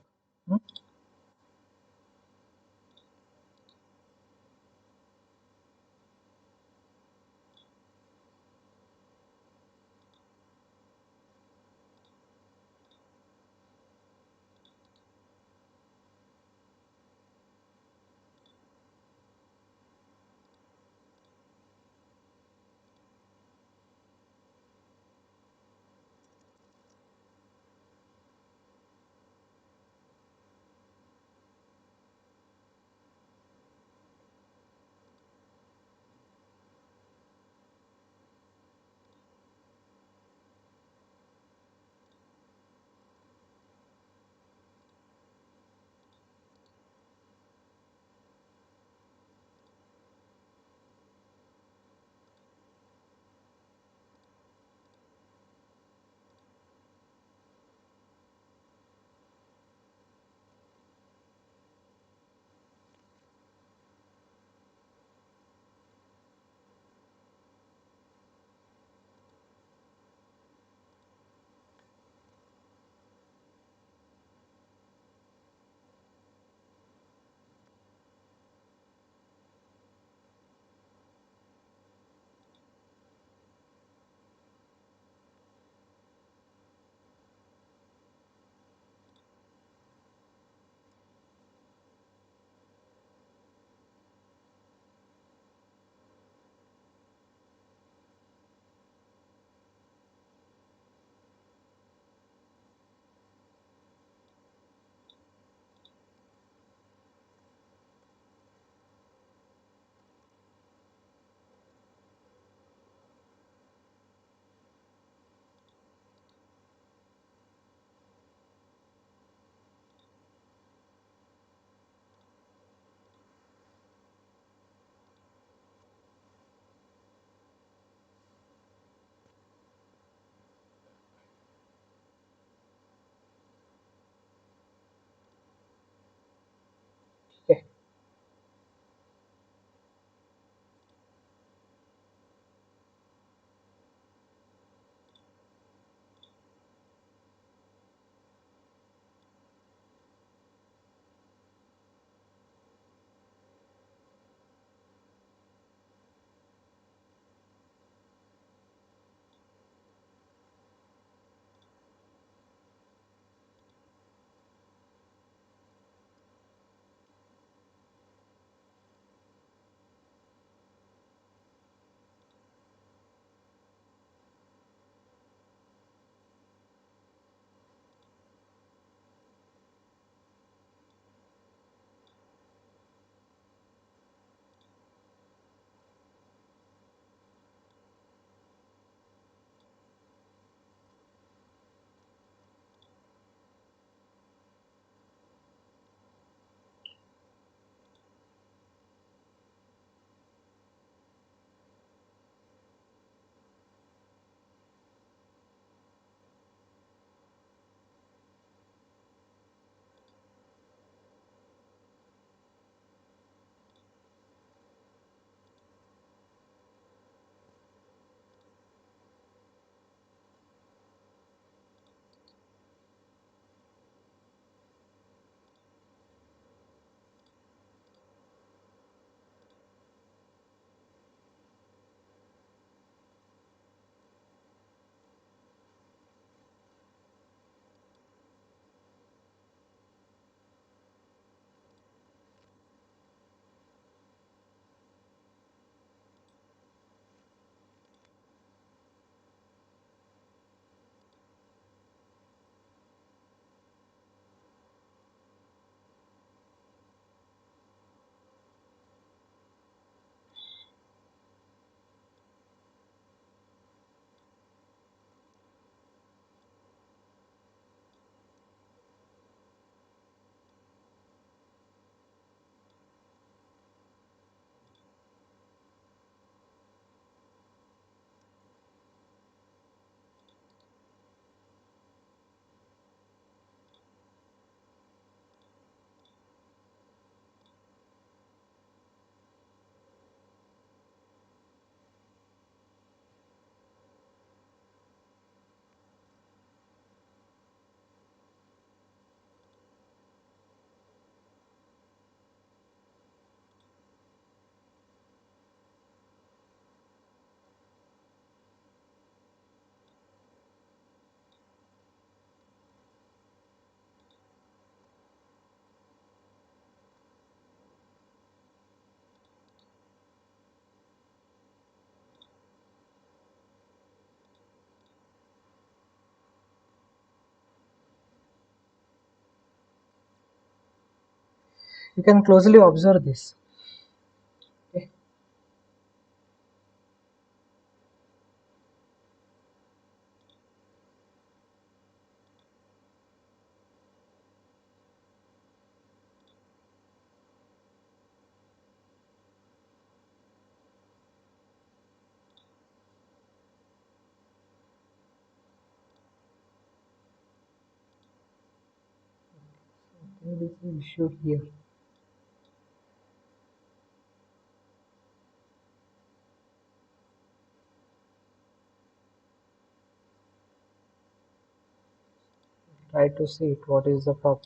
You can closely observe this. Okay. I think this is issue here. Try to see it. What is the problem?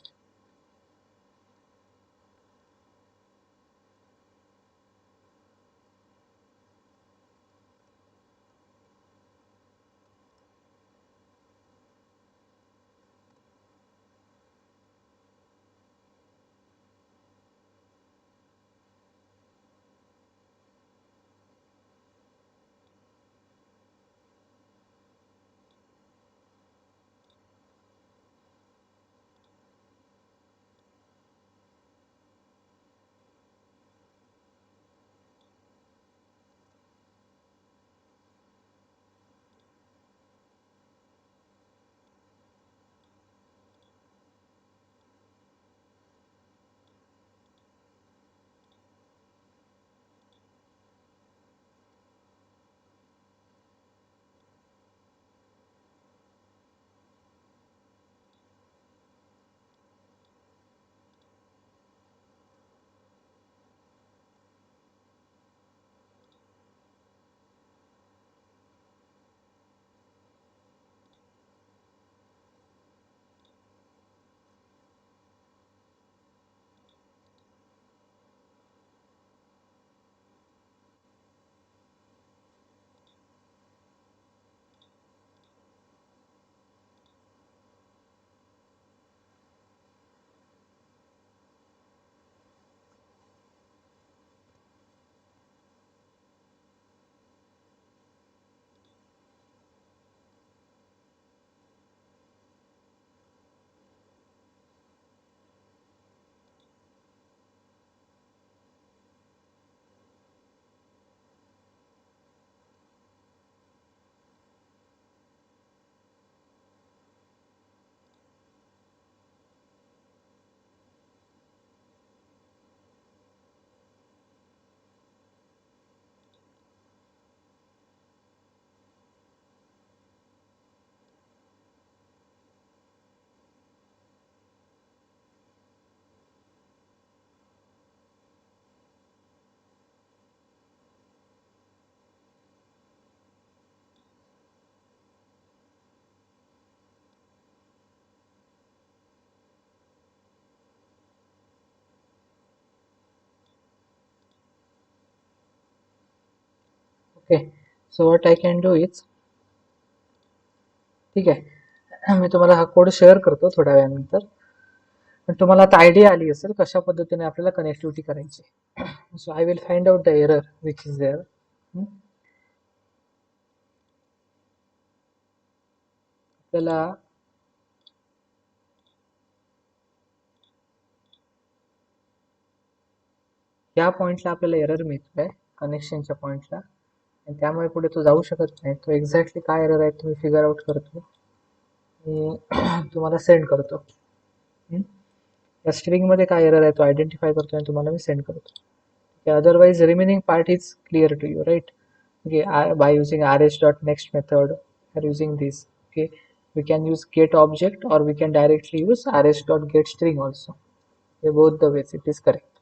Okay. So what I can do is, ठीक आहे, मी तुम्हाला हा code share करतो थोड्या वेळानंतर. पण तुम्हाला आता आयडिया आली असेल कशा पद्धतीने आपल्याला कनेक्टिव्हिटी करायची. So I will find out the error which is there. आपल्याला या पॉईंटला आपल्याला एरर मिळतोय कनेक्शनच्या पॉईंटला, आणि त्यामुळे पुढे तो जाऊ शकत नाही. तो एक्झॅक्टली काय एरर आहे तुम्ही फिगर आउट करतो, मी तुम्हाला सेंड करतो. या स्ट्रिंगमध्ये काय एरर आहे तो आयडेंटिफाय करतो आणि तुम्हाला मी सेंड करतो. Otherwise remaining part is clear to you, right? Okay, by using rs.next method, we are using this. Okay, we can use get object or we can directly use rs.getString also. Okay, both the ways it is correct.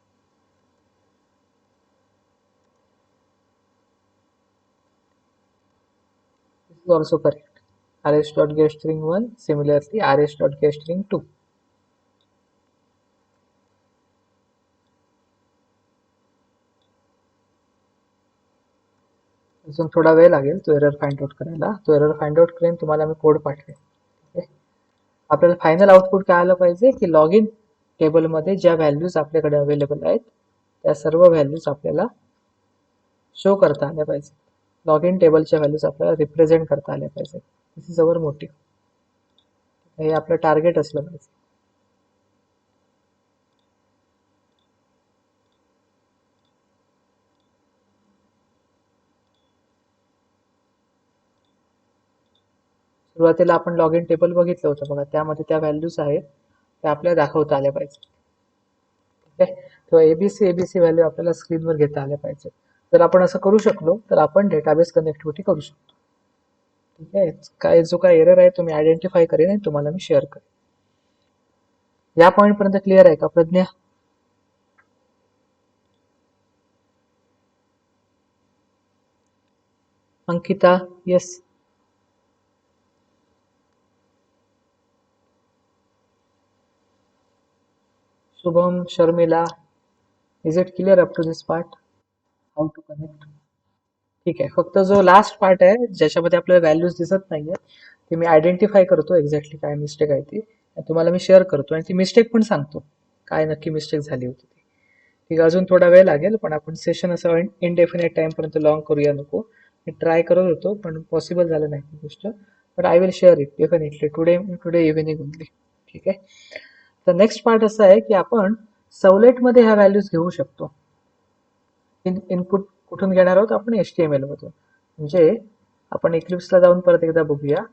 This is also correct. rs.getString1, similarly rs.getString2. अजून थोडा वेळ लागेल तो error find out करायला. तो error find out करेन, तुम्हाला मी code पाठवेन. ओके, आपल्याला फायनल आउटपुट काय आलं पाहिजे की लॉग इन टेबलमध्ये ज्या व्हॅल्यूज आपल्याकडे अवेलेबल आहेत त्या सर्व व्हॅल्यूज आपल्याला शो करता आल्या पाहिजे. लॉग इन टेबलच्या व्हॅल्यूज आपल्याला रिप्रेझेंट करता आल्या पाहिजे. दिस इज अवर मोटिव्ह. हे आपलं टार्गेट असलं पाहिजे. सुरुवातीला आपण लॉग इन टेबल बघितलं होतं बघा, त्यामध्ये त्या व्हॅल्यूज आहेत त्या आपल्याला दाखवता आल्या पाहिजे. ठीक आहे, किंवा एबीसी व्हॅल्यू आपल्याला स्क्रीनवर घेता आल्या पाहिजे. जर आपण असं करू शकलो तर आपण डेटाबेस कनेक्टिव्हिटी करू शकतो. ठीक आहे, काय जो काय एरर आहे तुम्ही आयडेंटिफाय करेन आणि तुम्हाला मी शेअर करेन. या पॉईंट पर्यंत क्लिअर आहे का Pragya? Ankita, yes. Shubham, Sharmila, is it clear up to this part? How to connect? ठीक आहे, फक्त जो लास्ट पार्ट आहे ज्याच्यामध्ये आपल्याला व्हॅल्यूज दिसत नाहीये ते मी आयडेंटिफाय करतो एक्झॅक्टली काय मिस्टेक आहे ती, तुम्हाला मी शेअर करतो आणि ती मिस्टेक पण सांगतो काय नक्की मिस्टेक झाली होती ती. ठीक आहे, अजून थोडा वेळ लागेल पण आपण सेशन असं इनडेफिनेट टाइम पर्यंत लॉंग करूया नको. मी ट्राय करत होतो पण पॉसिबल झालं नाही ती गोष्ट, but I will share it definitely today evening only. ठीक आहे, तर नेक्स्ट पार्ट असा आहे की आपण सवलेटमध्ये ह्या व्हॅल्यूज घेऊ शकतो. इनपुट कुठून घेणार आहोत आपण? HTML मधून. म्हणजे आपण इक्लिप्सला जाऊन परत एकदा बघूया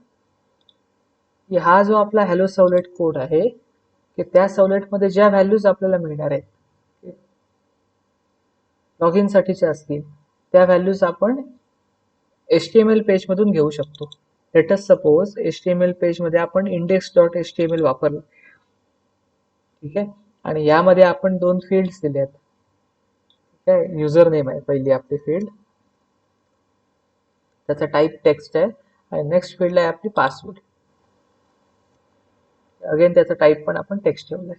की हा जो आपला हॅलो सवलेट कोड आहे की त्या सवलेटमध्ये ज्या व्हॅल्यूज आपल्याला मिळणार आहेत लॉग इन साठीच्या असतील त्या व्हॅल्यूज आपण HTML पेज मधून घेऊ शकतो. Let us suppose HTML page मध्ये आपण index.html वापरलं. ठीक आहे, आणि यामध्ये आपण दोन फील्ड्स दिले आहेत. ठीक आहे, युजर नेम आहे पहिली आपली फील्ड, त्याचा टाईप टेक्स्ट आहे आणि नेक्स्ट फील्ड आहे आपली पासवर्ड. अगेन त्याचा टाईप पण आपण टेक्स्ट ठेवलाय.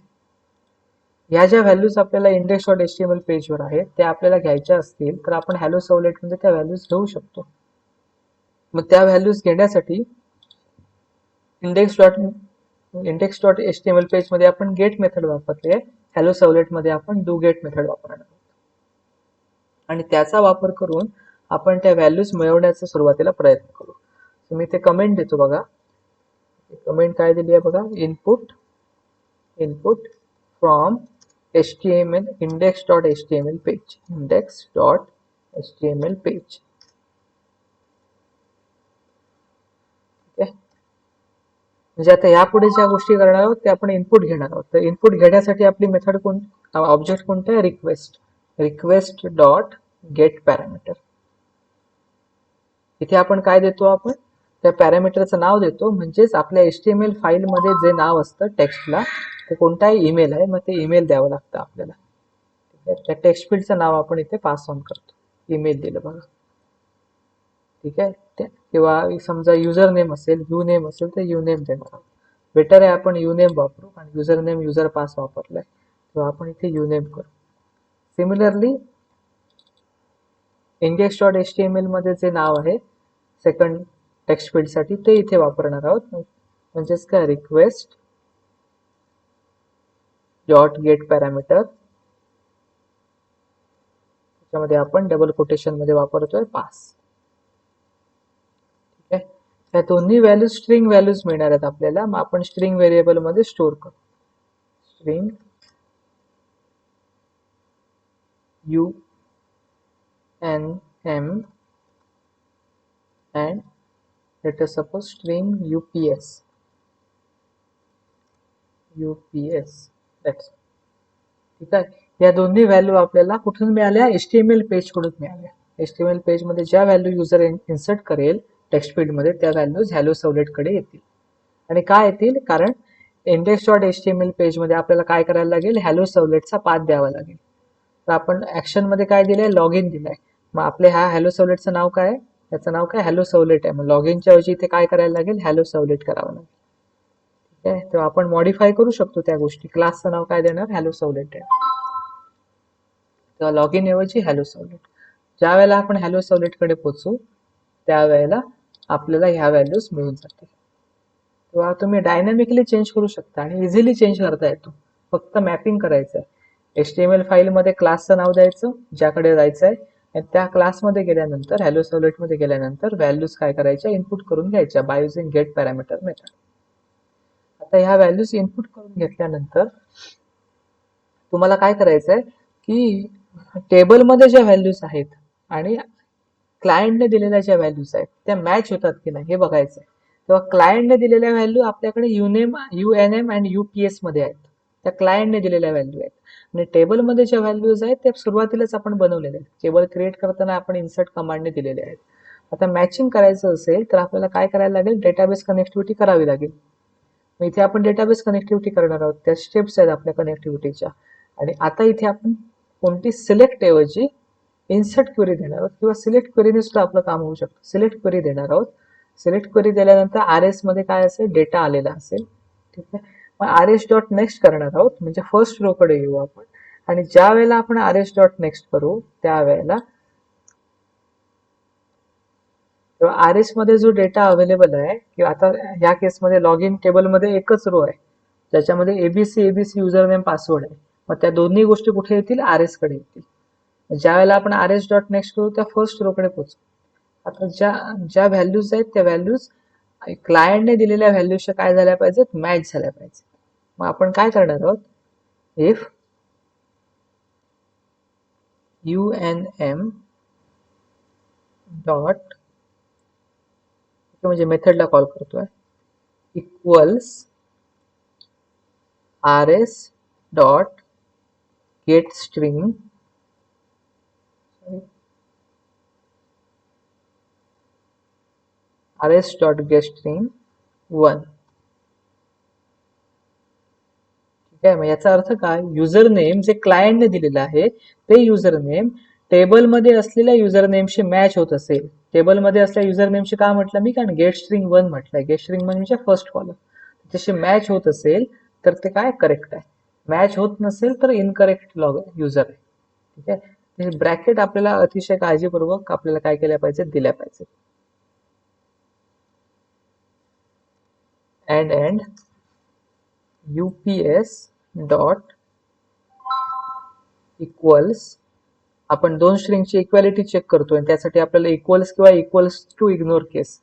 ह्या ज्या व्हॅल्यूज आपल्याला index.html पेजवर आहेत त्या आपल्याला घ्यायच्या असतील तर आपण हॅलो सवलेटमध्ये त्या व्हॅल्यूज घेऊ शकतो. मग त्या व्हॅल्यूज घेण्यासाठी index.html पेज मध्ये आपण गेट मेथड वापरते, हॅलो सवलेट मध्ये आपण डू गेट मेथड वापरणार आहोत आणि त्याचा वापर करून आपण त्या व्हॅल्यूज मिळवण्याचा सुरुवातीला प्रयत्न करू. मी ते कमेंट देतो बघा, कमेंट काय दिली आहे बघा, input from HTML index.html page. म्हणजे आता यापुढे ज्या गोष्टी करणार आहोत ते आपण इनपुट घेणार आहोत. तर इनपुट घेण्यासाठी आपली मेथड ऑब्जेक्ट कोणतं आहे? Request dot get parameter. इथे आपण काय देतो? आपण त्या पॅरामीटरचं नाव देतो, म्हणजेच आपल्या HTML फाईल मध्ये जे नाव असतं टेक्स्टला ते कोणताही ईमेल आहे, मग ते ईमेल द्यावं लागतं आपल्याला. त्या टेक्स्ट फील्डचं नाव आपण इथे पास ऑन करतो. ईमेल दिलं बघा. ठीक आहे, किंवा समजा युजर नेम असेल, यू नेम असेल तर यू नेम देणार आहोत. बेटर आहे आपण यू नेम वापरू कारण युजर नेम युजर पास वापरलाय, तेव्हा आपण इथे यू नेम करू. सिमिलरली index.html मध्ये जे नाव आहे सेकंड टेक्स्ट फील्ड साठी ते इथे वापरणार आहोत. म्हणजेच काय, रिक्वेस्ट डॉट गेट पॅरामीटर, त्याच्यामध्ये आपण डबल कोटेशन मध्ये वापरतोय पास. ठीक आहे, या दोन्ही व्हॅल्यूज स्ट्रिंग व्हॅल्यूज मिळणार आहेत आपल्याला. मग आपण स्ट्रिंग व्हेरिएबल मध्ये स्टोअर करू. String UNM and let us suppose string UPS. That's ठीक आहे, या दोन्ही व्हॅल्यू आपल्याला कुठून मिळाल्या? HTML पेज कडून मिळाल्या. HTML पेज मध्ये ज्या व्हॅल्यू युजर इन्सर्ट करेल टेक्स्ट फील्ड मध्ये त्या व्हॅल्यूज हॅलो सवलेट कडे येतील. आणि काय येतील? कारण index.html पेज मध्ये आपल्याला काय करायला लागेल? हॅलो सवलेटचा पाथ द्यावा लागेल. तर आपण ऍक्शन मध्ये काय दिलंय? लॉग इन दिलाय. मग आपले हा हॅलो सवलेटचं नाव काय? त्याचं नाव काय? हॅलो सवलेट आहे. मग लॉग इनच्या ऐवजी इथे काय करायला लागेल? हॅलो सवलेट करावं लागेल. ठीक आहे, तर आपण मॉडिफाय करू शकतो त्या गोष्टी. क्लासचं नाव काय देणार? हॅलो सवलेट आहे. तेव्हा लॉग इन ऐवजी हॅलो सवलेट. ज्या वेळेला आपण हॅलो सवलेट कडे पोहोचू त्यावेळेला आपल्याला ह्या व्हॅल्यूज मिळून जातील. तेव्हा तुम्ही डायनॅमिकली चेंज करू शकता आणि इझिली चेंज करता येतो. फक्त मॅपिंग करायचं आहे. HTML फाईल मध्ये क्लासचं नाव द्यायचं ज्याकडे जायचं आहे आणि त्या क्लासमध्ये गेल्यानंतर हॅलो सवलेट मध्ये गेल्यानंतर व्हॅल्यूज काय करायच्या? इनपुट करून घ्यायच्या by using get parameter method. आता ह्या व्हॅल्यूज इनपुट करून घेतल्यानंतर तुम्हाला काय करायचंय की टेबलमध्ये ज्या व्हॅल्यूज आहेत आणि क्लायंटने दिलेल्या ज्या व्हॅल्यूज आहेत त्या मॅच होतात की नाही हे बघायचं आहे. तेव्हा क्लायंटने दिलेल्या व्हॅल्यू आपल्याकडे युनेम UNM आणि UPS मध्ये आहेत. त्या क्लायंटने दिलेल्या व्हॅल्यू आहेत. आणि टेबलमध्ये ज्या व्हॅल्यूज आहेत त्या सुरुवातीलाच आपण बनवलेले आहेत. टेबल क्रिएट करताना आपण इन्सर्ट कमांडने दिलेले आहेत. आता मॅचिंग करायचं असेल तर आपल्याला काय करायला लागेल, डेटाबेस कनेक्टिव्हिटी करावी लागेल. मग इथे आपण डेटाबेस कनेक्टिव्हिटी करणार आहोत, त्या स्टेप्स आहेत आपल्या कनेक्टिव्हिटीच्या. आणि आता इथे आपण कोणती सिलेक्ट ऐवजी इन्सर्ट क्वेरी देणार आहोत, किंवा सिलेक्ट क्वेरीने सुद्धा आपलं काम होऊ शकतं. सिलेक्ट क्वेरी देणार आहोत. सिलेक्ट क्वेरी दिल्यानंतर RS मध्ये काय असेल, डेटा आलेला असेल. ठीक आहे, मग RS डॉट नेक्स्ट करणार आहोत, म्हणजे फर्स्ट रो कडे येऊ आपण. आणि ज्या वेळेला आपण RS डॉट नेक्स्ट करू त्यावेळेला तेव्हा RS मध्ये जो डेटा अवेलेबल आहे, किंवा आता ह्या केसमध्ये लॉग इन टेबलमध्ये एकच रो आहे ज्याच्यामध्ये एबीसी युजर नेम पासवर्ड आहे. मग त्या दोन्ही गोष्टी कुठे येतील, RS कडे येतील. ज्या वेळेला आपण RS डॉट नेक्स्ट करू त्या फर्स्ट रो कडे पोहोचू. आता ज्या व्हॅल्यूज आहेत त्या व्हॅल्यूज क्लायंटने दिलेल्या व्हॅल्यूच्या काय झाल्या पाहिजेत, मॅच झाल्या पाहिजेत. मग आपण काय करणार आहोत, इफ UNM डॉट म्हणजे मेथडला कॉल करतोय, equals RS dot gate string RS dot gate string 1. ठीक आहे, मग याचा अर्थ काय, युजर नेम जे क्लायंटने दिलेलं आहे ते युजर नेम टेबलमध्ये असलेल्या युजर नेमशी मॅच होत असेल. टेबलमध्ये असलेल्या युजर नेमशी काय म्हटलं मी, कारण गेट स्ट्रिंग 1 म्हटलंय. गेट स्ट्रिंग 1 म्हणजे फर्स्ट कॉलम. त्याच्याशी मॅच होत असेल तर ते काय करेक्ट आहे. मॅच होत नसेल तर इनकरेक्ट लॉग युजर आहे. ठीक आहे, ब्रॅकेट आपल्याला अतिशय काळजीपूर्वक आपल्याला काय केल्या पाहिजे, दिल्या पाहिजे. अँड UPS डॉट इक्वल्स, आपण दोन स्ट्रिंगची इक्वॅलिटी चेक करतोय, त्यासाठी आपल्याला इक्वल्स किंवा equals to ignore case,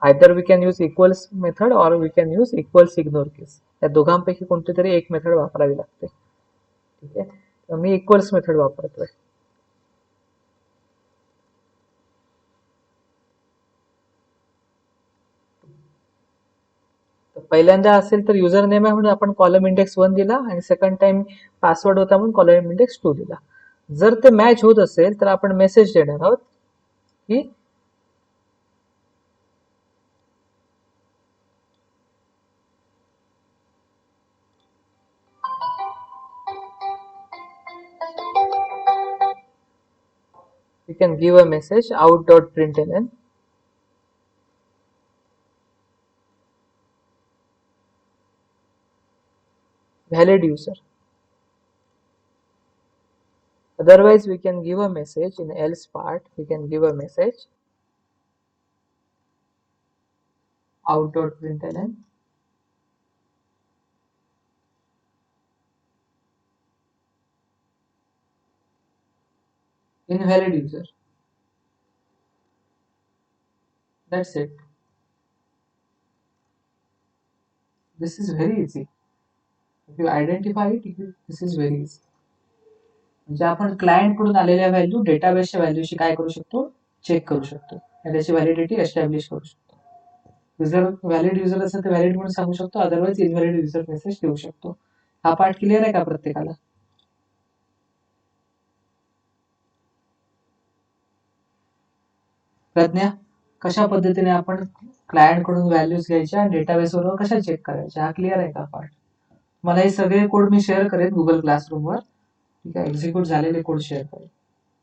either we can use equals method or we can use equals ignore case. या दोघांपैकी कोणती तरी एक मेथड वापरावी लागते. ठीक आहे, तर मी इक्वल्स मेथड वापरतोय. पहिल्यांदा असेल तर युजर नेम आहे म्हणून आपण कॉलम इंडेक्स 1 दिला, आणि सेकंड टाइम पासवर्ड होता म्हणून कॉलम इंडेक्स 2 दिला. जर ते मॅच होत असेल तर आपण मेसेज देणार आहोत की we can give a message out.println valid user. Otherwise we can give a message in else part, we can give a message out.println invalid user. That's it. This is very easy. If you identify it, this is very easy. म्हणजे आपण client कडून आलेल्या value डेटाबेसच्या व्हॅल्यूशी काय करू शकतो, check करू शकतो आणि त्याची व्हॅलिडिटी एस्टॅब्लिश करू शकतो. युजर व्हॅलिड युजर असेल तर व्हॅलिड म्हणून सांगू शकतो, अदरवाइज इनव्हॅलिड युजर मेसेज देऊ शकतो. हा पार्ट क्लिअर आहे का प्रत्येकाला? प्रज्ञा, कशा पद्धतीने आपण क्लायंट कडून व्हॅल्यूज घ्यायच्या आणि डेटाबेस वर कशा चेक करायच्या, हा क्लिअर आहे का पार्ट? मला हे सगळे कोड मी शेअर करेन गुगल क्लासरूम वर. ठीक आहे, एक्झिक्यूट झालेले कोड शेअर करेन,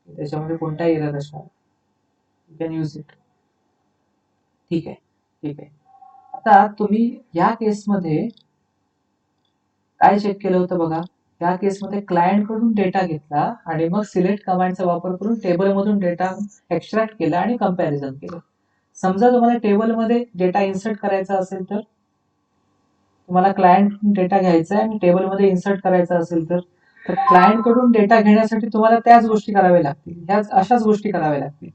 त्याच्यामध्ये कोणताही एरर नसणार. You can use it. ठीक आहे, ठीक आहे. आता तुम्ही या केसमध्ये काय चेक केलं होतं बघा, त्या केसमध्ये क्लायंट कडून डेटा घेतला आणि मग सिलेक्ट कमांडचा वापर करून टेबलमधून डेटा एक्स्ट्रॅक्ट केला आणि कंपॅरिझन केलं. समजा तुम्हाला टेबलमध्ये डेटा इन्सर्ट करायचा असेल तर, तुम्हाला क्लायंट डेटा घ्यायचा आहे आणि टेबलमध्ये इन्सर्ट करायचा असेल तर क्लायंट कडून डेटा घेण्यासाठी तुम्हाला त्याच गोष्टी कराव्या लागतील, ह्याच अशाच गोष्टी कराव्या लागतील.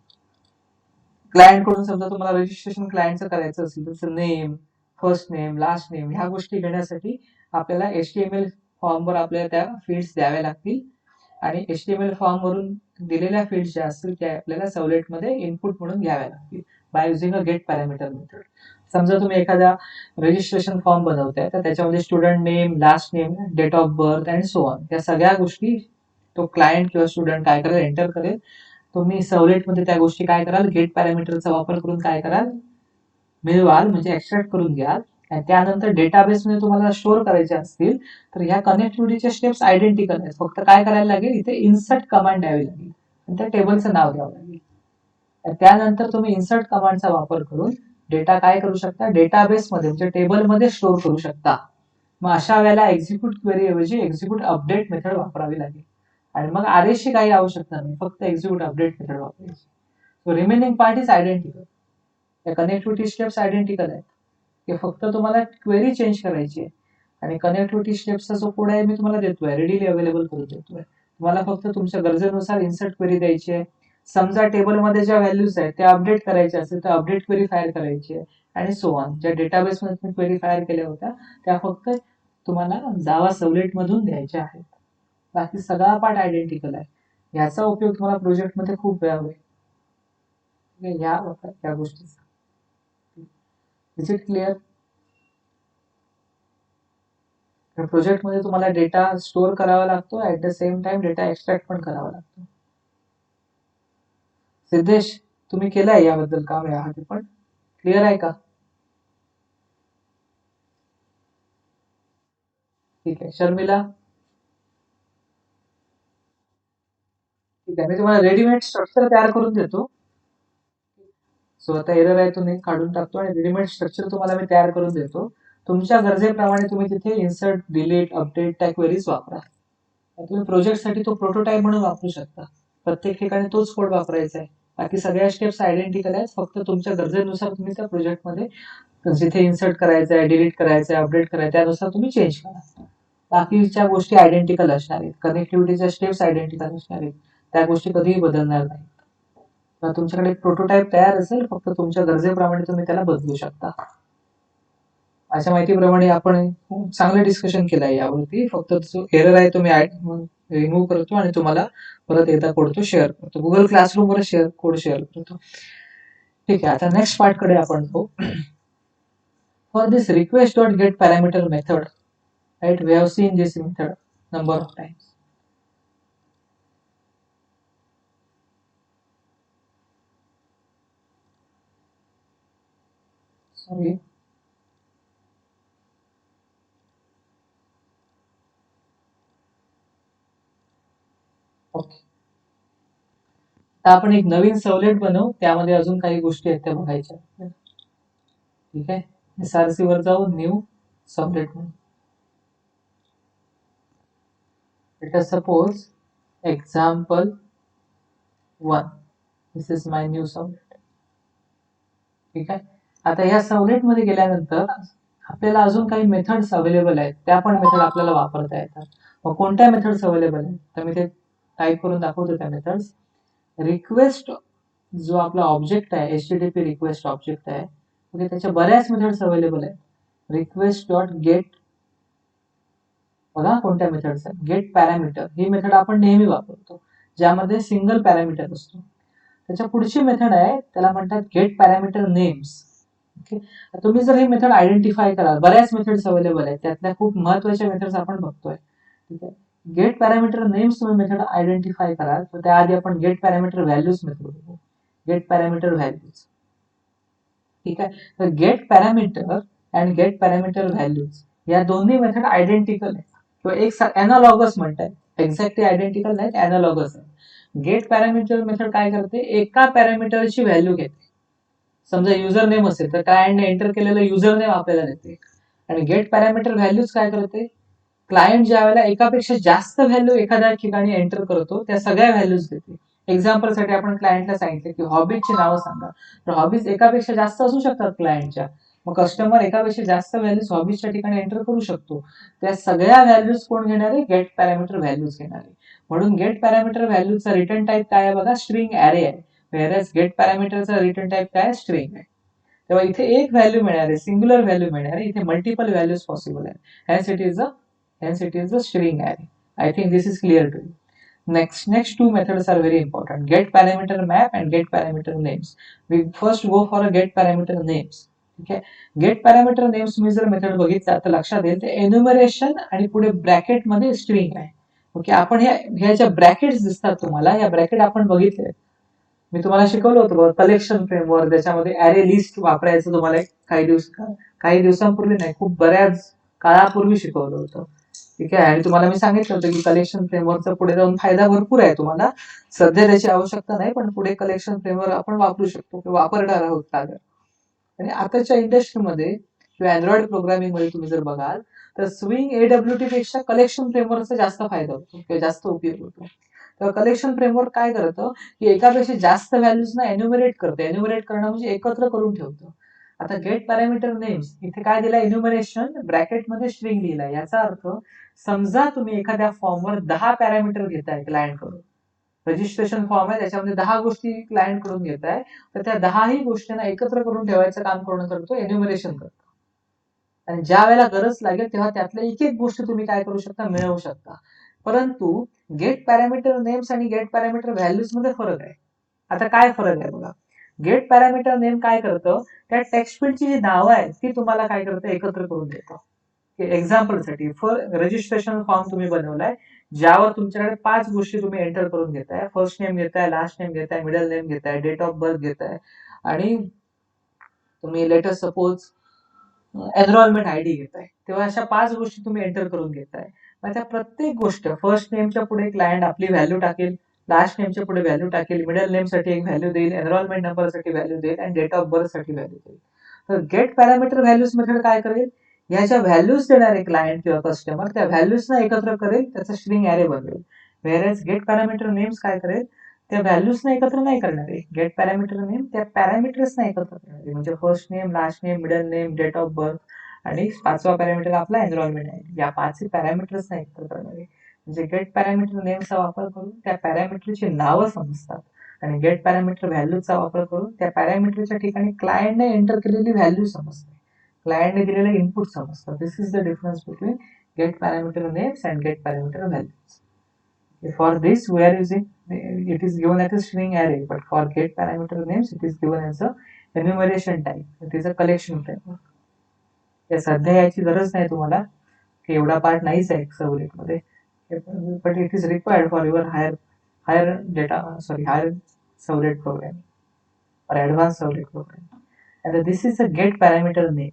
क्लायंट कडून समजा तुम्हाला रजिस्ट्रेशन क्लायंटचं करायचं असेल तर name, first name, last name ह्या गोष्टी घेण्यासाठी आपल्याला HTML फॉर्मवर आपल्याला त्या फील्ड्स द्याव्या लागतील, आणि HTML फॉर्म वरून दिलेल्या फील्ड्स ज्या असतील त्या आपल्याला सर्व्हलेटमध्ये इनपुट म्हणून घ्याव्या लागतील by using a get parameter method. समजा तुम्ही एखादा रजिस्ट्रेशन फॉर्म बनवताय तर त्याच्यामध्ये student name, last name, date of birth and so on या सगळ्या गोष्टी तो क्लायंट किंवा स्टुडंट काय करेल, एंटर करेल. तुम्ही सर्व्हलेटमध्ये त्या गोष्टी काय कराल, गेट पॅरामीटरचा वापर करून काय कराल, मिळवाल, म्हणजे एक्स्ट्रॅक्ट करून घ्याल. आणि त्यानंतर डेटाबेसमध्ये तुम्हाला स्टोअर करायचे असतील तर ह्या कनेक्टिव्हिटीच्या स्टेप्स आयडेंटिकल आहेत. फक्त काय करायला लागेल, इथे इन्सर्ट कमांड द्यावी लागेल आणि त्या टेबलचं नाव द्यावं लागेल. त्यानंतर तुम्ही इन्सर्ट कमांडचा वापर करून डेटा काय करू शकता, डेटाबेसमध्ये म्हणजे टेबलमध्ये स्टोअर करू शकता. मग अशा वेळेला एक्झिक्यूट क्वेरी ऐवजी एक्झिक्यूट अपडेट मेथड वापरावी लागेल. आणि मग आरएसची काही आवश्यकता नाही, फक्त एक्झिक्यूट अपडेट मेथड वापरायची. So remaining part is identical. या कनेक्टिव्हिटी स्टेप्स आयडेंटिकल आहेत, की फक्त तुम्हाला क्वेरी चेंज करायची आहे. आणि कनेक्टिव्हिटी स्टेप्सचा जो कोड आहे मी तुम्हाला देतोय, रेडीली अवेलेबल करून देतोय. तुम्हाला फक्त तुमच्या गरजेनुसार इन्सर्ट क्वेरी द्यायची आहे. समजा टेबलमध्ये ज्या व्हॅल्यूज आहेत त्या अपडेट करायच्या असेल तर अपडेट क्वेरी फायर करायची आहे आणि सो ऑन. ज्या डेटाबेसमध्ये तुम्ही क्वेरी फायर केल्या होत्या त्या फक्त तुम्हाला जावा सर्व्हलेट मधून द्यायच्या आहेत. बाकी सगळा पार्ट आयडेंटिकल आहे. याचा उपयोग तुम्हाला प्रोजेक्टमध्ये खूप वेळा होईल या गोष्टीचा. Is it clear? प्रोजेक्टमध्ये तुम्हाला डेटा स्टोअर करावा लागतो, at the same time data extract पण करावा लागतो. सिद्धेश, तुम्ही केलंय याबद्दल काम याआधी पण? क्लिअर आहे का? ठीक आहे. शर्मिला? ठीक आहे, मी तुम्हाला रेडीमेड स्ट्रक्चर तयार करून देतो. सो आता एरर आहे तो मी काढून टाकतो आणि रेडीमेड स्ट्रक्चर तुम्हाला मी तयार करून देतो. तुमच्या गरजेप्रमाणे तुम्ही तिथे इन्सर्ट, डिलीट, अपडेट त्या क्वेरीज वापरा. तुम्ही प्रोजेक्टसाठी तो प्रोटोटाइप म्हणून वापरू शकता. प्रत्येक ठिकाणी तोच कोड वापरायचा आहे. बाकी सगळ्या स्टेप्स आयडेंटिकल आहेत, फक्त तुमच्या गरजेनुसार तुम्ही त्या प्रोजेक्टमध्ये जिथे इन्सर्ट करायचं आहे, डिलीट करायचं आहे, अपडेट करायचं त्यानुसार तुम्ही चेंज करा. बाकीच्या गोष्टी आयडेंटिकल असणार आहेत, कनेक्टिव्हिटीच्या स्टेप्स आयडेंटिकल असणार आहेत, त्या गोष्टी कधीही बदलणार नाही. तर तुमच्याकडे एक प्रोटोटाइप तयार असेल, फक्त तुमच्या गरजेप्रमाणे तुम्ही त्याला बदलू शकता. माझ्या माहितीप्रमाणे आपण चांगलं डिस्कशन केलं आहे यावरती. फक्त जो एरर आहे तो मी रिमूव्ह करतो आणि तुम्हाला परत एकदा कोड तो शेअर करतो. गुगल क्लासरूम वर कोड शेअर करतो. ठीक आहे, आता नेक्स्ट पार्ट कडे आपण जाऊ. For this request dot get parameter method, right, we have seen this method number of times. Sorry. Okay, आता आपण एक नवीन सर्व्हलेट बनवू, त्यामध्ये अजून काही गोष्टी आहेत त्या बघायच्या. ठीक आहे, SRC वर जाऊ, न्यू सर्व्हलेट म्हणून. Let us suppose example 1. This is my new servlet. ठीक आहे, आता ह्या सर्व्हलेट मध्ये गेल्यानंतर आपल्याला अजून काही मेथड्स अवेलेबल आहेत, त्या पण मेथड आपल्याला वापरता येतात. मग कोणत्या मेथड्स अवेलेबल आहेत तर मी ते टाईप करून दाखवतो. त्या मेथड्स रिक्वेस्ट जो आपला ऑब्जेक्ट आहे, HTTP रिक्वेस्ट ऑब्जेक्ट आहे, म्हणजे त्याच्या बऱ्याच मेथड्स अवेलेबल आहेत. रिक्वेस्ट डॉट गेट, बघा कोणत्या मेथड्स आहेत. गेट पॅरामीटर ही मेथड आपण नेहमी वापरतो, ज्यामध्ये सिंगल पॅरामीटर असतो. त्याच्या पुढची मेथड आहे, त्याला म्हणतात गेट पॅरामीटर नेम्स. ओके, तुम्ही जर ही मेथड आयडेंटिफाय कराल, बऱ्याच मेथड्स अवेलेबल आहेत, त्यातल्या खूप महत्वाच्या मेथड्स आपण बघतोय. ठीक आहे, गेट पॅरामीटर नेम्स तुम्ही मेथड आयडेंटिफाय कराल तर त्याआधी आपण गेट पॅरामीटर व्हॅल्यूज मेथड बघू. Get parameter values. ठीक आहे, तर get parameter and get parameter values या दोन्ही मेथड आयडेंटिकल आहे किंवा एक अॅनालॉगस म्हणतात. एक्झॅक्टली आयडेंटिकल नाही, अॅनालॉगस आहे. गेट पॅरामीटर मेथड काय करते, एका पॅरामीटरची व्हॅल्यू घेते. समजा युजर नेम असेल तर क्लायंटने एंटर केलेलं युजर नेम आपल्याला देते. आणि गेट पॅरामीटर व्हॅल्यूज काय करते, क्लायंट ज्या वेळेला एकापेक्षा जास्त व्हॅल्यू एखाद्या ठिकाणी एंटर करतो त्या सगळ्या व्हॅल्यूज देते. एक्झाम्पल साठी आपण क्लायंटला सांगितलं की हॉबीजची नावं सांगा, तर हॉबीज एकापेक्षा जास्त असू शकतात क्लायंटच्या. मग कस्टमर एकापेक्षा जास्त व्हॅल्यूज हॉबीजच्या ठिकाणी एंटर करू शकतो. त्या सगळ्या व्हॅल्यूज कोण घेणार आहे, गेट पॅरामीटर व्हॅल्यूज घेणार आहे. म्हणून गेट पॅरामीटर व्हॅल्यूचा रिटर्न टाईप काय आहे बघा, स्ट्रिंग ॲरे आहे. व्हेअरएज गेट पॅरामीटरचा रिटर्न टाईप काय, स्ट्रिंग आहे. तेव्हा इथे एक व्हॅल्यू मिळणार आहे, सिंग्युलर व्हॅल्यू मिळणार आहे. इथे मल्टिपल व्हॅल्यूज पॉसिबल आहे. hence it is a string array. I think this is clear to you. Next two methods are very important, get parameter map and get parameter names. We first go for a get parameter names. ठीक आहे. Get parameter names तुम्ही जर method बघितला तर लक्षात येईल ते enumeration आणि पुढे ब्रॅकेट मध्ये स्ट्रिंग आहे. ओके, आपण ह्या ज्या ब्रॅकेट्स दिसतात तुम्हाला, या ब्रॅकेट आपण बघितले. मी तुम्हाला शिकवलं होतं कलेक्शन फ्रेमवर्क, त्याच्यामध्ये ऍरे लिस्ट वापरायचं तुम्हाला काही दिवसांपूर्वी नाही, खूप बऱ्याच काळापूर्वी शिकवलं होतं. ठीक आहे. आणि तुम्हाला मी सांगितलं होतं की कलेक्शन फ्रेमवर्कचा पुढे जाऊन फायदा भरपूर आहे तुम्हाला. सध्या त्याची आवश्यकता नाही, पण पुढे कलेक्शन फ्रेमवर्क आपण वापरू शकतो किंवा वापरणार आहोत सागर. आणि आताच्या इंडस्ट्रीमध्ये किंवा अँड्रॉइड प्रोग्रामिंग मध्ये तुम्ही जर बघाल तर स्विंग AWT पेक्षा कलेक्शन फ्रेमवर्कचा जास्त फायदा होतो किंवा जास्त उपयोग होतो. तर कलेक्शन फ्रेमवर्क काय करतं की एकापेक्षा जास्त व्हॅल्यूज ना एन्युमरेट करतं. एन्युमरेट करणं म्हणजे एकत्र करून ठेवतं. आता गेट पॅरामीटर नेम्स इथे काय दिला, एन्युमरेशन ब्रॅकेटमध्ये स्ट्रिंग लिहिला. याचा अर्थ समजा तुम्ही एखाद्या फॉर्मवर 10 पॅरामीटर घेताय क्लायंट कडून, रजिस्ट्रेशन फॉर्म आहे त्याच्यामध्ये 10 गोष्टी क्लायंट कडून घेताय, तर त्या 10ही गोष्टींना एकत्र करून ठेवायचं काम कोण करतो, एन्युमरेशन करतो. आणि ज्या वेळेला गरज लागेल तेव्हा त्यातल्या एक एक गोष्ट तुम्ही काय करू शकता, मिळवू शकता. परंतु गेट पॅरामीटर नेम्स आणि गेट पॅरामीटर व्हॅल्यूज मध्ये फरक आहे. आता काय फरक आहे बघा. गेट पॅरामीटर नेम काय करतं, त्या टेक्स्ट फील्डची जी नावं आहेत ती तुम्हाला काय करतं, एकत्र करून देतं. एक्झाम्पलसाठी रजिस्ट्रेशन फॉर्म तुम्ही बनवलाय, ज्यावर तुमच्याकडे 5 गोष्टी तुम्ही एंटर करून घेताय. फर्स्ट नेम घेताय, लास्ट नेम घेताय, मिडल नेम घेताय, डेट ऑफ बर्थ घेताय, आणि तुम्ही लेटेस्ट सपोज एनरोलमेंट आयडी घेताय. तेव्हा अशा 5 गोष्टी तुम्ही एंटर करून घेताय. मग त्या प्रत्येक गोष्ट फर्स्ट नेमच्या पुढे क्लायंट आपली व्हॅल्यू टाकेल, लास्ट नेमच्या पुढे व्हॅल्यू टाकेल, मिडल नेम साठी एक व्हॅल्यू देईल, एनरोलमेंट नंबर साठी व्हॅल्यू देईल, आणि डेट ऑफ बर्थ साठी व्हॅल्यू देईल. तर गेट पॅरामीटर व्हॅल्यूज मेथड काय करेल, ह्या व्हॅल्यूज देणारे क्लायंट किंवा कस्टमर त्या व्हॅल्यूजना एकत्र करेल, त्याचा स्ट्रिंग ॲरे बनवेल. व्हेअरएज गेट पॅरामीटर नेम्स काय करेल, त्या व्हॅल्यूजना एकत्र नाही करणार आहे. गेट पॅरामीटर नेम त्या पॅरामीटर्सना एकत्र करणार आहे. म्हणजे first name, last name, middle name, date of birth, आणि 5वा पॅरामीटर आपला एनरोलमेंट आहे. या 5 पॅरामीटर्सना एकत्र करणार आहे. म्हणजे गेट पॅरामीटर नेमचा वापर करून त्या पॅरामीटरची नावं समजतात, आणि गेट पॅरामीटर व्हॅल्यूचा वापर करून त्या पॅरामीटरच्या ठिकाणी क्लायंटने एंटर केलेली व्हॅल्यू समजते, क्लायंटने दिलेले इनपुट समजतात. This is the difference between get parameter names and get parameter values. For this we are using, it is given as a string array, but for get parameter names it is given as a enumeration type. It is a collection type. या सध्या याची गरज नाही तुम्हाला, की एवढा part नाहीच आहे सर्वलेट मध्ये, but it is required for your higher data higher servlet program और ऍडव्हान्स सर्वलेट प्रोग्राम. आता this is a get parameter name.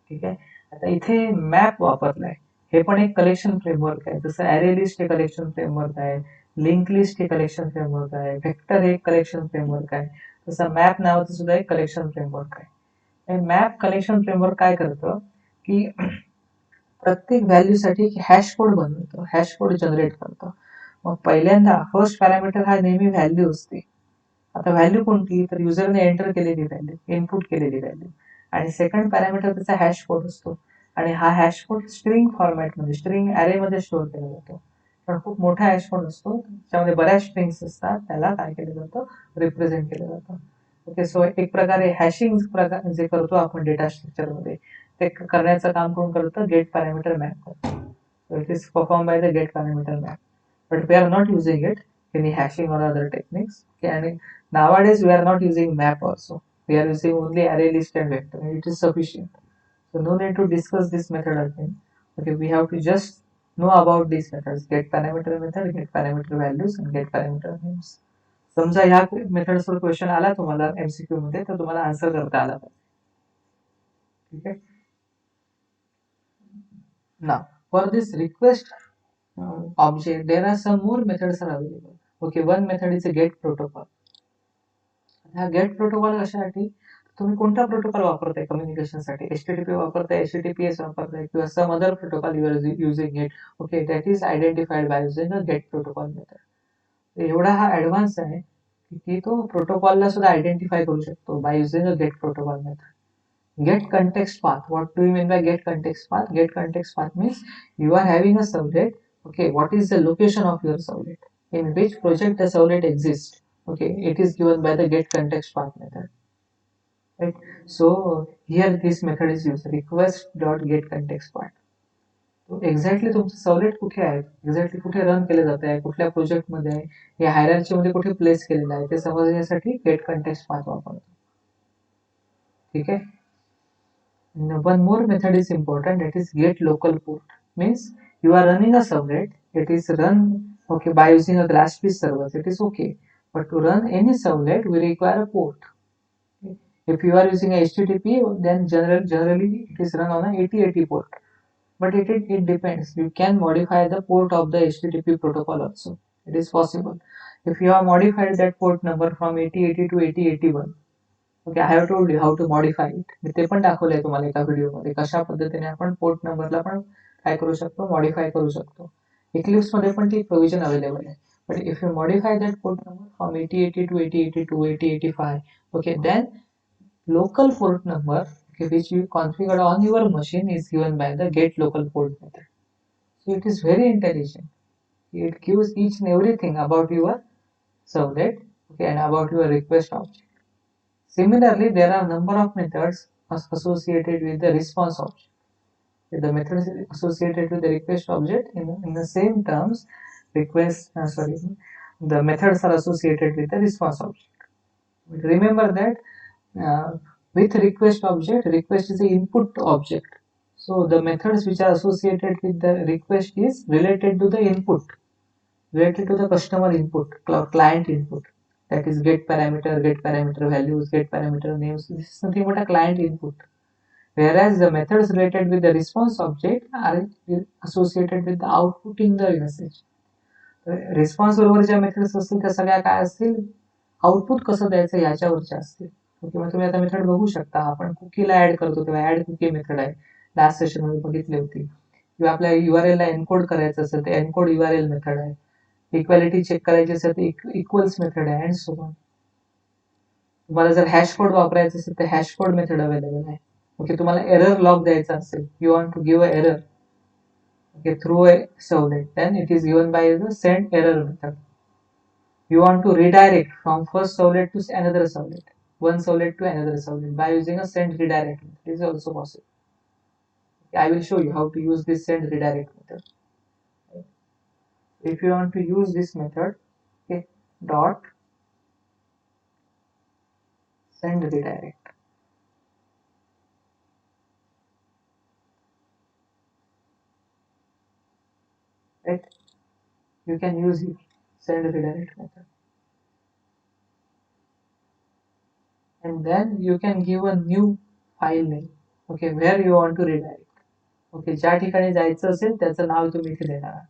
ठीक आहे. आता इथे मॅप वापरलाय, हे पण एक कलेक्शन फ्रेमवर्क आहे. जसं ॲरे लिस्ट हे कलेक्शन फ्रेमवर्क आहे, लिंक लिस्ट हे कलेक्शन फ्रेमवर्क आहे, व्हेक्टर हे कलेक्शन फ्रेमवर्क आहे, तसं मॅप नावाचं सुद्धा एक कलेक्शन फ्रेमवर्क आहे. मॅप कलेक्शन फ्रेमवर्क काय करतं की प्रत्येक व्हॅल्यूसाठी हॅश कोड बनवतं, हॅश कोड जनरेट करतं. मग पहिल्यांदा फर्स्ट पॅरामीटर हा नेहमी व्हॅल्यू असते. आता व्हॅल्यू कोणती, तर युजरने एंटर केलेली व्हॅल्यू, इनपुट केलेली व्हॅल्यू. आणि सेकंड पॅरामीटर त्याचा हॅश कोड असतो, आणि हा हॅश कोड स्ट्रिंग फॉर्मॅटमध्ये, स्ट्रिंग ॲरेमध्ये स्टोअर केला जातो. पण खूप मोठा हॅश कोड असतो, त्यामध्ये बऱ्याच स्ट्रिंग्स असतात, त्याला काय केलं जातं, रिप्रेझेंट केलं जातं. ओके, सो एक प्रकारे हॅशिंग जे करतो आपण डेटा स्ट्रक्चरमध्ये, ते करण्याचं काम कोण करतं, गेट पॅरामीटर मॅप करतो. So it is performed by the get parameter map, but we are not using it any hashing or other techniques. Okay, and nowadays we are not using map also. We are using only array list and vector, and it is sufficient. So no need to discuss this method again. Okay, we have to just know about these methods: get parameter method, get parameter values, and get parameter names. समजा ह्या मेथड्सवर question आला तुम्हाला MCQ मध्ये, तर तुम्हाला answer करता आला पाहिजे. ठीक आहे. Now for this request object there are some more methods are available. Okay, one method is a get protocol. ह्या गेट प्रोटोकॉल कशासाठी, तुम्ही कोणता प्रोटोकॉल वापरताय कम्युनिकेशनसाठी, HTTP वापरताय, HTTPS वापरताय, किंवा some other protocol you are using it. Okay, that is identified by using a get protocol method. एवढा हा ऍडव्हान्स आहे की तो प्रोटोकॉलला सुद्धा आयडेंटिफाय करू शकतो by using a get protocol method. Get context path. What do you mean by get context path? Get context path means you are having a servlet. Okay, what is the location of your servlet? In which project the servlet exists? Okay, it is given by the get context path method. Right. So here this method is used, request dot get context path. तो exactly तुमचं servlet कुठे आहे, exactly कुठे run केलं जात आहे, कुठल्या प्रोजेक्टमध्ये आहे, या हायरार्ची मध्ये कुठे प्लेस केलेलं आहे, ते समजण्यासाठी गेट कंटेक्स्ट पाथ वापरतो. ठीक आहे. One more method is important, that is get local port. Means you are running a servlet, it is run okay by using a GlassFish server, it is okay. But to run any servlet, we require a port. Okay. If you are using a HTTP, then generally it is run on a 8080 port. But it depends. You can modify the port of the HTTP protocol also. It is possible. If you have modified that port number from 8080 to 8081, okay I have told you how to modify it. मी ते पण दाखवलंय तुम्हाला एका व्हिडिओमध्ये कशा पद्धतीने आपण पोर्ट नंबरला पण काय करू शकतो, मॉडिफाय करू शकतो. इक्लिप्स मध्ये पण ती प्रोव्हिजन अवेलेबल आहे. But if you modify that port number from 8080 to 8082 8085, okay, then local port number, okay, which you configured on your machine is given by the get local port method. So it is very intelligent. It gives each and everything about your servlet, okay, and about your request object. Similarly, there are a number of methods associated with the response object. The methods associated with the request object in the same terms, the methods are associated with the response object. But remember that with request object, request is an input object. So the methods which are associated with the request is related to the input, related to the customer input, client input. That is get parameter values, get parameter names. This is nothing but a client input. Whereas the methods related with the response object are associated with the outputting the message. Response बरोबर ज्या methods असतील त्या सगळ्या काय असतील, output कसं द्यायचं याच्यावरच्या असतील. ओके, मग तुम्ही आता मेथड बघू शकता. आपण कुकीला ऍड करतो तेव्हा ऍड कुकी मेथड आहे, लास्ट सेशन मध्ये बघितली होती. किंवा आपल्या युआरएल ला एनकोड करायचं असेल तर एनकोड युआरएल मेथड आहे. इक्वॅलिटी चेक करायची असेल तर इक्वल्स मेथड आहे अँड सो ऑन. तुम्हाला जर हॅश कोड वापरायचं असेल तर हॅश कोड मेथड अवेलेबल आहे. ओके, तुम्हाला एरर लॉग द्यायचा असेल, you want to give a error, okay, through a servlet, then it is given by the send error method. You want to redirect from first servlet to another servlet, one servlet to another servlet by using a send redirect method. It is also possible. Okay, I will show you how to use this send redirect method. If you want to use this method, okay, dot send redirect. Right? You can use it, send redirect method. And then you can give a new file name, okay, where you want to redirect. Okay, ज्या ठिकाणी जायचं असेल त्याचं नाव तुम्ही इथे देणार आहात.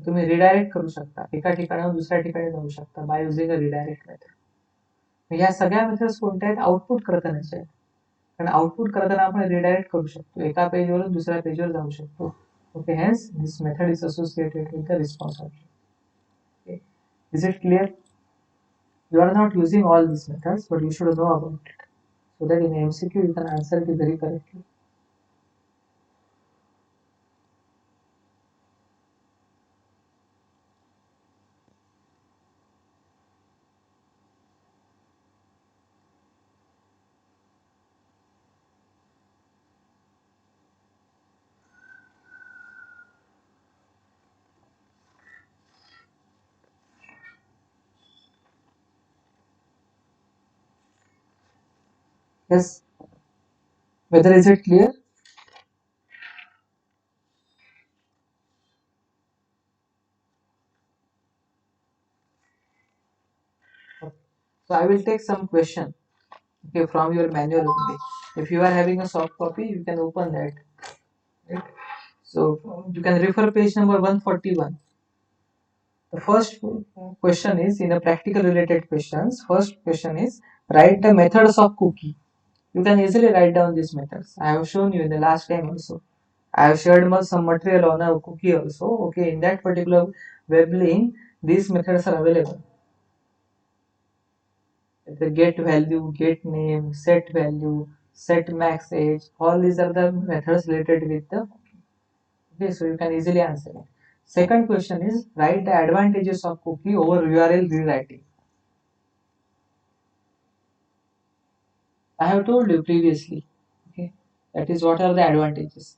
तुम्ही रिडायरेक्ट करू शकता, एका ठिकाणाहून दुसऱ्या ठिकाणी जाऊ शकता बाय युझिंग अ रिडायरेक्ट मेथड. ह्या सगळ्या मेथड्स कोणत्या आहेत, आउटपुट करतानाच्या आहेत. कारण आउटपुट करताना आपण रिडायरेक्ट करू शकतो, एका पेजवरून दुसऱ्या पेजवर जाऊ शकतो. Okay, hence this method is associated with the response object. Okay, is it clear? You are not using all these methods, but you should know about it so that in MCQ you can answer it very correctly. Yes, whether is it clear? So I will take some question, okay, from your manual only. If you are having a soft copy, you can open that. Right? So you can refer page number 141. The first question is in a practical related questions. First question is write the methods of cookie. You can easily write down these methods. I have shown you in the last time also. I have shared some material on a cookie also. Okay, in that particular web link, these methods are available. The get value, get name, set value, set max age, all these are the methods related with the cookie. Okay, so you can easily answer it. Second question is write the advantages of cookie over URL rewriting. I have told you previously. Okay, that is what are the advantages.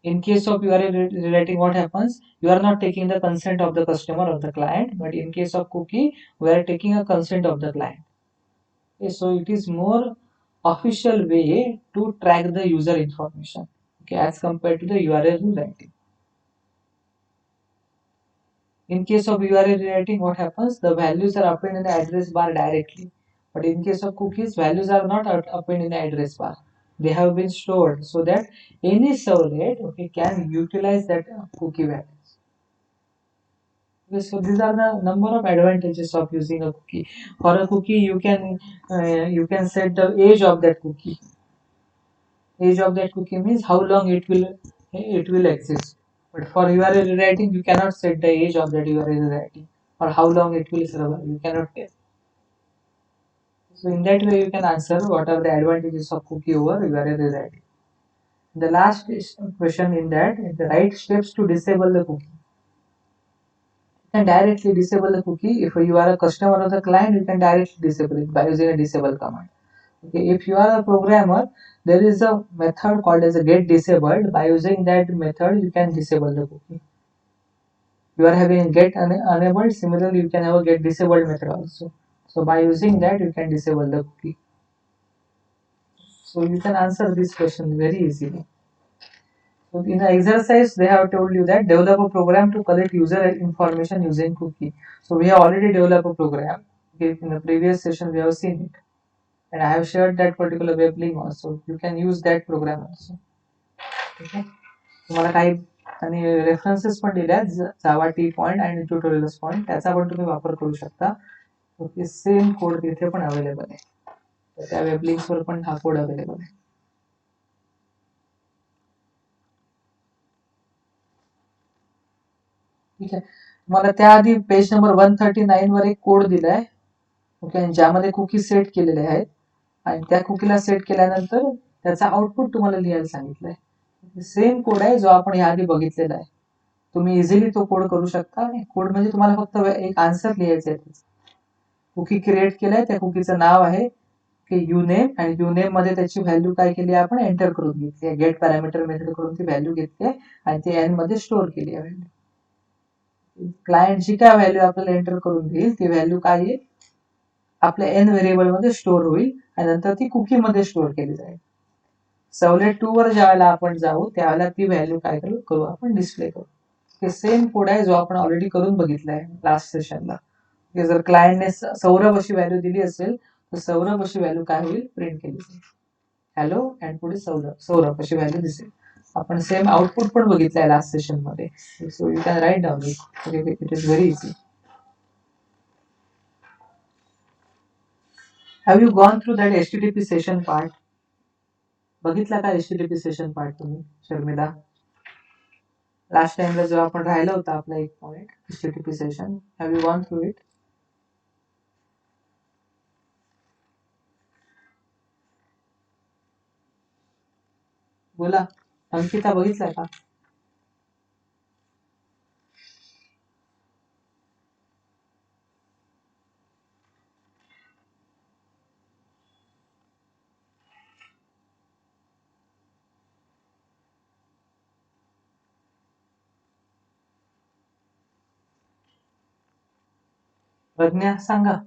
In case of URL rewriting, what happens? You are not taking the consent of the customer or the client, but in case of cookie, we are taking a consent of the client. Okay, so it is more official way to track the user information, okay, as compared to the URL rewriting. In case of URL rewriting, what happens? The values are appended in the address bar directly. But in case of cookies, values are not appended in the address bar. They have been stored so that any servlet, okay, can utilize that cookie values. Okay, so these are the number of advantages of using a cookie. For a cookie, you can set the age of that cookie. Age of that cookie means how long it will exist. But for URL rewriting, you cannot set the age of that URL rewriting or how long it will survive. You cannot tell. So in that way, you can answer what are the advantages of cookie over URL rewriting. The last question in that is the right steps to disable the cookie. You can directly disable the cookie. If you are a customer of the client, you can directly disable it by using a disable command. Okay, if you are a programmer, there is a method called as a get disabled. By using that method, you can disable the cookie. You are having a get enabled. Similarly, you can have a get disabled method also. So by using that, you can disable the cookie. So you can answer this question very easily. So in the exercise, they have told you that develop a program to collect user information using cookie. So we have already developed a program. Okay, in the previous session, we have seen it, and I have shared that particular web link also. You can use that program also. Okay. तुम्हाला काही आणि references पण दिल्या जावा T point आणि tutorials point त्याचा पण तुम्ही वापर करू शकता. ओके, सेम कोड तिथे पण अवेलेबल आहे. तर त्या वेब लिंक्सवर पण हा कोड अवेलेबल आहे. ठीक आहे. तुम्हाला त्याआधी पेज नंबर 139 वर एक कोड दिलाय. ओके, आणि ज्यामध्ये कुकी सेट केलेले आहेत आणि त्या कुकीला सेट केल्यानंतर त्याचा आउटपुट तुम्हाला लिहायला सांगितलंय. सेम कोड आहे जो आपण याआधी बघितलेला आहे. तुम्ही इझिली तो कोड करू शकता. कोड म्हणजे तुम्हाला फक्त एक आन्सर लिहायचं आहे. कुकी क्रिएट केलाय, त्या कुकीचं नाव आहे की युनेम आणि युनेम मध्ये त्याची व्हॅल्यू काय केली आपण एंटर करून घेतली आहे. गेट पॅरामीटर मेथड कडून ती व्हॅल्यू घेतली आहे आणि ती एन मध्ये स्टोअर केली आहे. क्लायंट जी काय व्हॅल्यू आपल्याला एंटर करून देईल ती व्हॅल्यू काय येईल आपल्या एन व्हेरिएबल मध्ये स्टोअर होईल आणि नंतर ती कुकी मध्ये स्टोअर केली जाईल. सर्वलेट 2 वर ज्यावेळेला आपण जाऊ त्यावेळेला ती व्हॅल्यू काय करू आपण डिस्प्ले करू. हे सेम कोड आहे जो आपण ऑलरेडी करून बघितलाय लास्ट सेशनला. जर क्लायंटने सौरभ अशी व्हॅल्यू दिली असेल तर सौरभ अशी व्हॅल्यू काय होईल प्रिंट केली जाईल. हॅलो अँड पुढे सौरभ अशी व्हॅल्यू दिसेल. आपण सेम आउटपुट पण बघितलंय लास्ट सेशन मध्ये. So you can write down it is very easy. Have you gone through that HTTP session part? बघितला का HTTP सेशन पार्ट तुम्ही शर्मिला? लास्ट टाइमला जो आपण राहिला होता आपला एक point HTTP session, have you gone through it? बोला, अंकिता बघितलाय का? प्रज्ञा सांगा.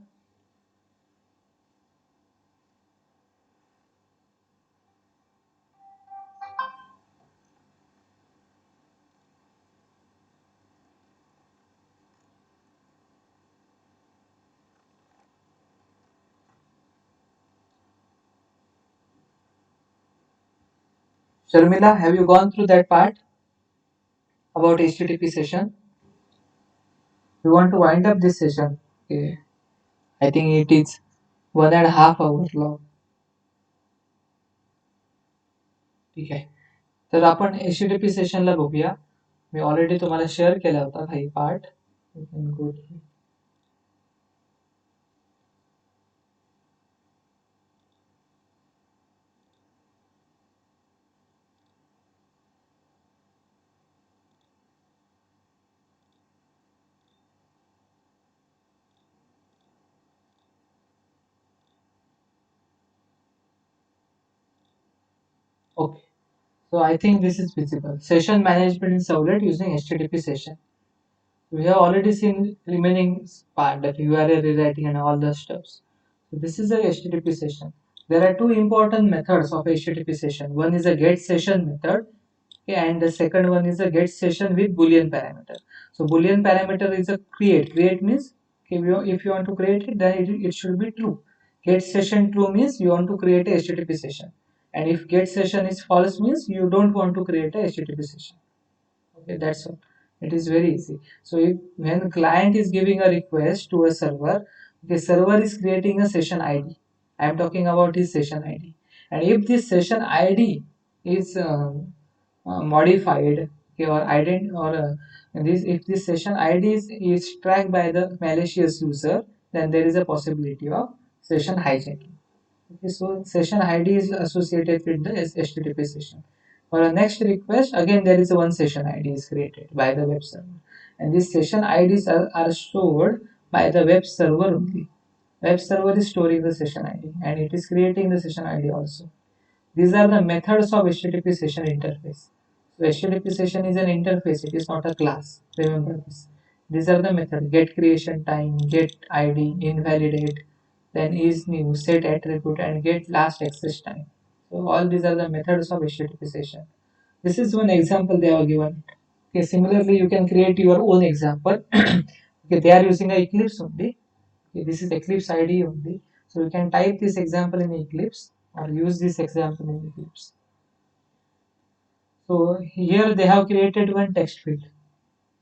Sharmila, have you gone through that part about HTTP session? We want to wind up this session. Okay. I think it is 1.5 hours long. ठीक आहे. तर आपण HTTP सेशनला बघूया. मी already तुम्हाला शेअर केला होता काही part. You can go through. Okay. So I think this is visible. Session management in Servlet using HTTP session. We have already seen remaining part that URL rewriting and all the steps. So this is a HTTP session. There are two important methods of HTTP session. One is a get session method, okay, and the second one is a get session with boolean parameter. So boolean parameter is a create. Create means if you want to create it, then it should be true. Get session true means you want to create a HTTP session, and if get session is false means you don't want to create a HTTP session. Okay, that's all. It is very easy. So if when client is giving a request to a server, the server is creating a session ID. I am talking about his session ID, and if this session ID is modified, okay, or ident or this if this session ID is tracked by the malicious user, then there is a possibility of session hijacking. Okay, so session ID is associated with the HTTP session. For a next request, again there is a one session ID is created by the web server, and these session IDs are stored by the web server only. Web server is storing the session ID and it is creating the session ID also. These are the methods of HTTP session interface. So HTTP session is an interface, it is not a class. Remember this. These are the methods: get creation time, get ID, invalidate, then is new, set attribute, and get last access time. So all these are the methods of HTTP session. This is one example they have given. Okay, similarly, you can create your own example. Okay, they are using a Eclipse only. Okay, this is Eclipse ID only. So you can type this example in Eclipse or use this example in Eclipse. So here they have created one text field.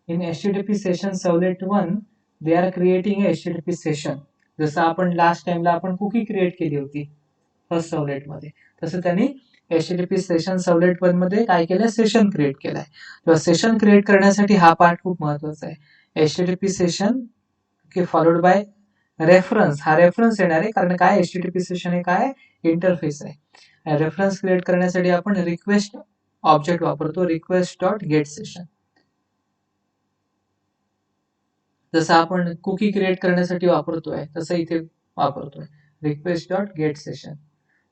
In HTTP session servlet 1 they are creating a HTTP session. जसं आपण last टाइमला आपण cookie create केली होती first servlet मध्ये, तसं त्यांनी HTTP session servlet 1 मध्ये काय केलं, सेशन क्रिएट केलाय. तेव्हा सेशन क्रिएट करण्यासाठी हा पार्ट खूप महत्वाचा आहे. HTTP session K followed by reference. हा रेफरन्स येणार आहे कारण काय HTTP सेशन हे काय इंटरफेस आहे. रेफरन्स क्रिएट करण्यासाठी आपण रिक्वेस्ट ऑब्जेक्ट वापरतो, रिक्वेस्ट डॉट गेट सेशन. जसं आपण कुकी क्रिएट करण्यासाठी वापरतोय तसं इथे वापरतोय रिक्वेस्ट डॉट गेट सेशन.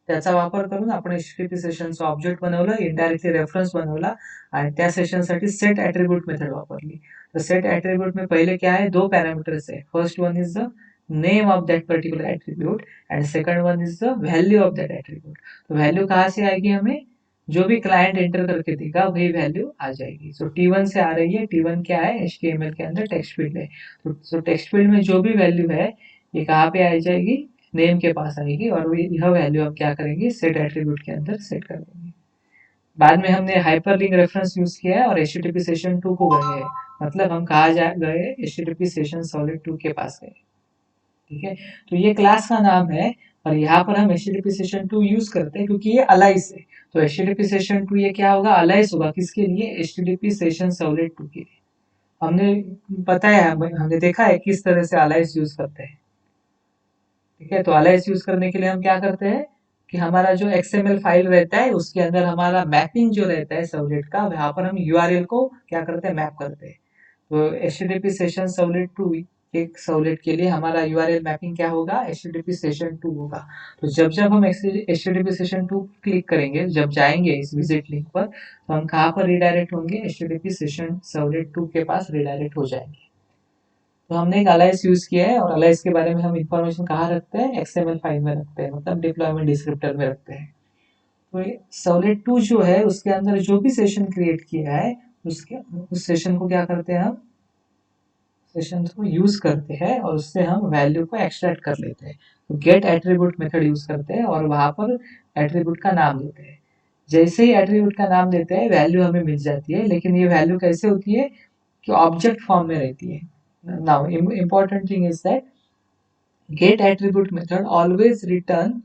त्याचा वापर करून आपण HTTP सेशनचं ऑब्जेक्ट बनवलं, इनडायरेक्टली रेफरन्स बनवला आणि त्या सेशनसाठी सेट एट्रीब्यूट मेथड वापरली. तो सेट एट्रीब्यूट में पहले क्या है, दो पैरामीटर्स है. First one is the name of that particular attribute end second one is the value of that attribute. तो वैल्यू कहाँ से आएगी, हमें जो भी क्लाइंट एंटर करके देगा वही वैल्यू आ जाएगी. सो T1 से आ रही है. T1 क्या है, HTML के अंदर टेक्स्ट फील्ड है. तो टेक्स्ट फील्ड में जो भी वैल्यू है ये कहाँ पे आ जाएगी, नेम के पास आएगी और यह वैल्यू हम क्या करेंगे, सेट एट्रीब्यूट के अंदर सेट कर देंगे. बाद में हमने हाइपरलिंक रेफरेंस यूज किया है और HTTP सेशन 2 को गए हैं, मतलब हम कहा जा गए HTTP सेशन सर्वलेट 2 के पास गए. ठीक है, तो ये क्लास का नाम है और यहाँ पर हम HTTP सेशन 2 यूज करते हैं क्योंकि ये अलाइस है. तो HTTP सेशन 2 ये क्या होगा, अलाइस होगा. किसके लिए, HTTP सेशन सर्वलेट 2 के लिए. हमने बताया, हमने देखा है किस तरह से अलाइस यूज करते हैं. ठीक है, तो अलाइस यूज करने के लिए हम क्या करते हैं कि हमारा जो XML फाइल रहता है उसके अंदर हमारा मैपिंग जो रहता है सर्वलेट का, वहां पर हम URL को क्या करते हैं, मैप करते हैं. तो HTTP सेशन सर्वलेट 2 एक सर्वलेट के लिए हमारा URL मैपिंग क्या होगा, HTTP सेशन 2 होगा. तो जब जब हम HTTP सेशन 2 क्लिक करेंगे, जब जाएंगे इस विजिट लिंक पर, तो हम कहाँ पर रिडायरेक्ट होंगे, HTTP सेशन सर्वलेट 2 के पास रिडायरेक्ट हो जाएंगे. तो हमने एक अलाइस यूज किया है और अलाइस के बारे में हम इंफॉर्मेशन कहाँ रखते हैं, XML फाइल में रखते हैं, मतलब डिप्लॉयमेंट डिस्क्रिप्टर में रखते हैं. तो सर्वलेट 2 जो है उसके अंदर जो भी सेशन क्रिएट किया है उसके उस सेशन को क्या करते हैं, हम सेशन को यूज करते हैं और उससे हम वैल्यू को एक्सट्रैक्ट कर लेते हैं. तो गेट एट्रीब्यूट मेथड यूज करते हैं और वहां पर एट्रीब्यूट का नाम देते हैं. जैसे ही एट्रीब्यूट का नाम देते हैं वैल्यू हमें मिल जाती है, लेकिन ये वैल्यू कैसे होती है कि ऑब्जेक्ट फॉर्म में रहती है. Now important thing is that get attribute method always return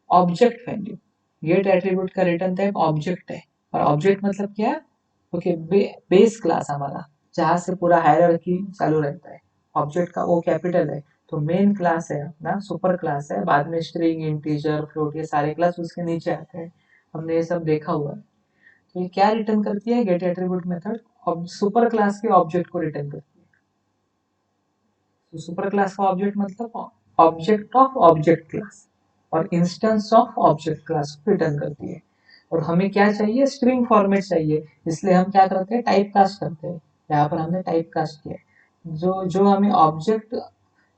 object value. Get attribute का रिटर्न टाइप ऑब्जेक्ट है और ऑब्जेक्ट मतलब क्या है, ओके, बेस क्लास हमारा जहाँ से पूरा हायरार्की चालू रहता है. ऑब्जेक्ट का O कैपिटल है, तो मेन क्लास है अपना, सुपर क्लास है, बाद में स्ट्रिंग, इंटीजर, फ्लोट, ये सारे क्लास उसके नीचे आते हैं. हमने ये सब देखा हुआ है. तो ये क्या रिटर्न करती है get attribute method, super class के ऑब्जेक्ट को रिटर्न करती है. तो सुपर क्लास का ऑब्जेक्ट मतलब ऑब्जेक्ट ऑफ ऑब्जेक्ट क्लास और इंस्टेंस ऑफ ऑब्जेक्ट क्लास को रिटर्न करती है. और हमें क्या चाहिए, स्ट्रिंग फॉर्मेट चाहिए, इसलिए हम क्या करते हैं, टाइप कास्ट करते हैं. यहाँ पर हमने टाइप कास्ट किया है. जो जो हमें ऑब्जेक्ट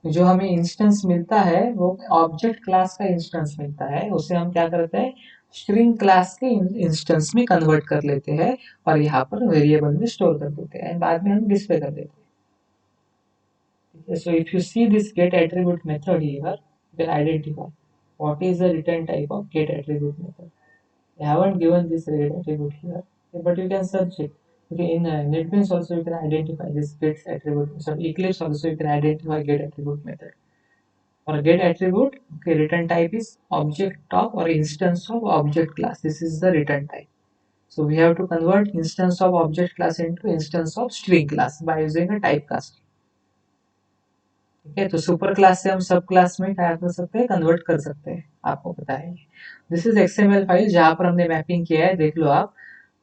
जो हमें इंस्टेंस मिलता है वो ऑब्जेक्ट क्लास का इंस्टेंस मिलता है, उसे हम क्या करते हैं, स्ट्रिंग क्लास के इंस्टेंस में कन्वर्ट कर लेते हैं और यहाँ पर वेरिएबल में स्टोर कर देते हैं, बाद में हम डिस्प्ले कर देते हैं। So if you see this get attribute method here, you can identify what is the return type of get attribute method. I haven't given this get attribute here, but you can search it. Okay, in NetBeans also you can identify this get attribute. So Eclipse also you can identify get attribute method. For get attribute, okay, return type is object of or instance of object class. This is the return type. So we have to convert instance of object class into instance of string class by using a typecast. ठीक है, तो super class से हम सब class में क्या कर सकते हैं, convert कर सकते हैं, आपको पता है। दिस इज XML फाइल जहां पर हमने मैपिंग किया है, देख लो आप।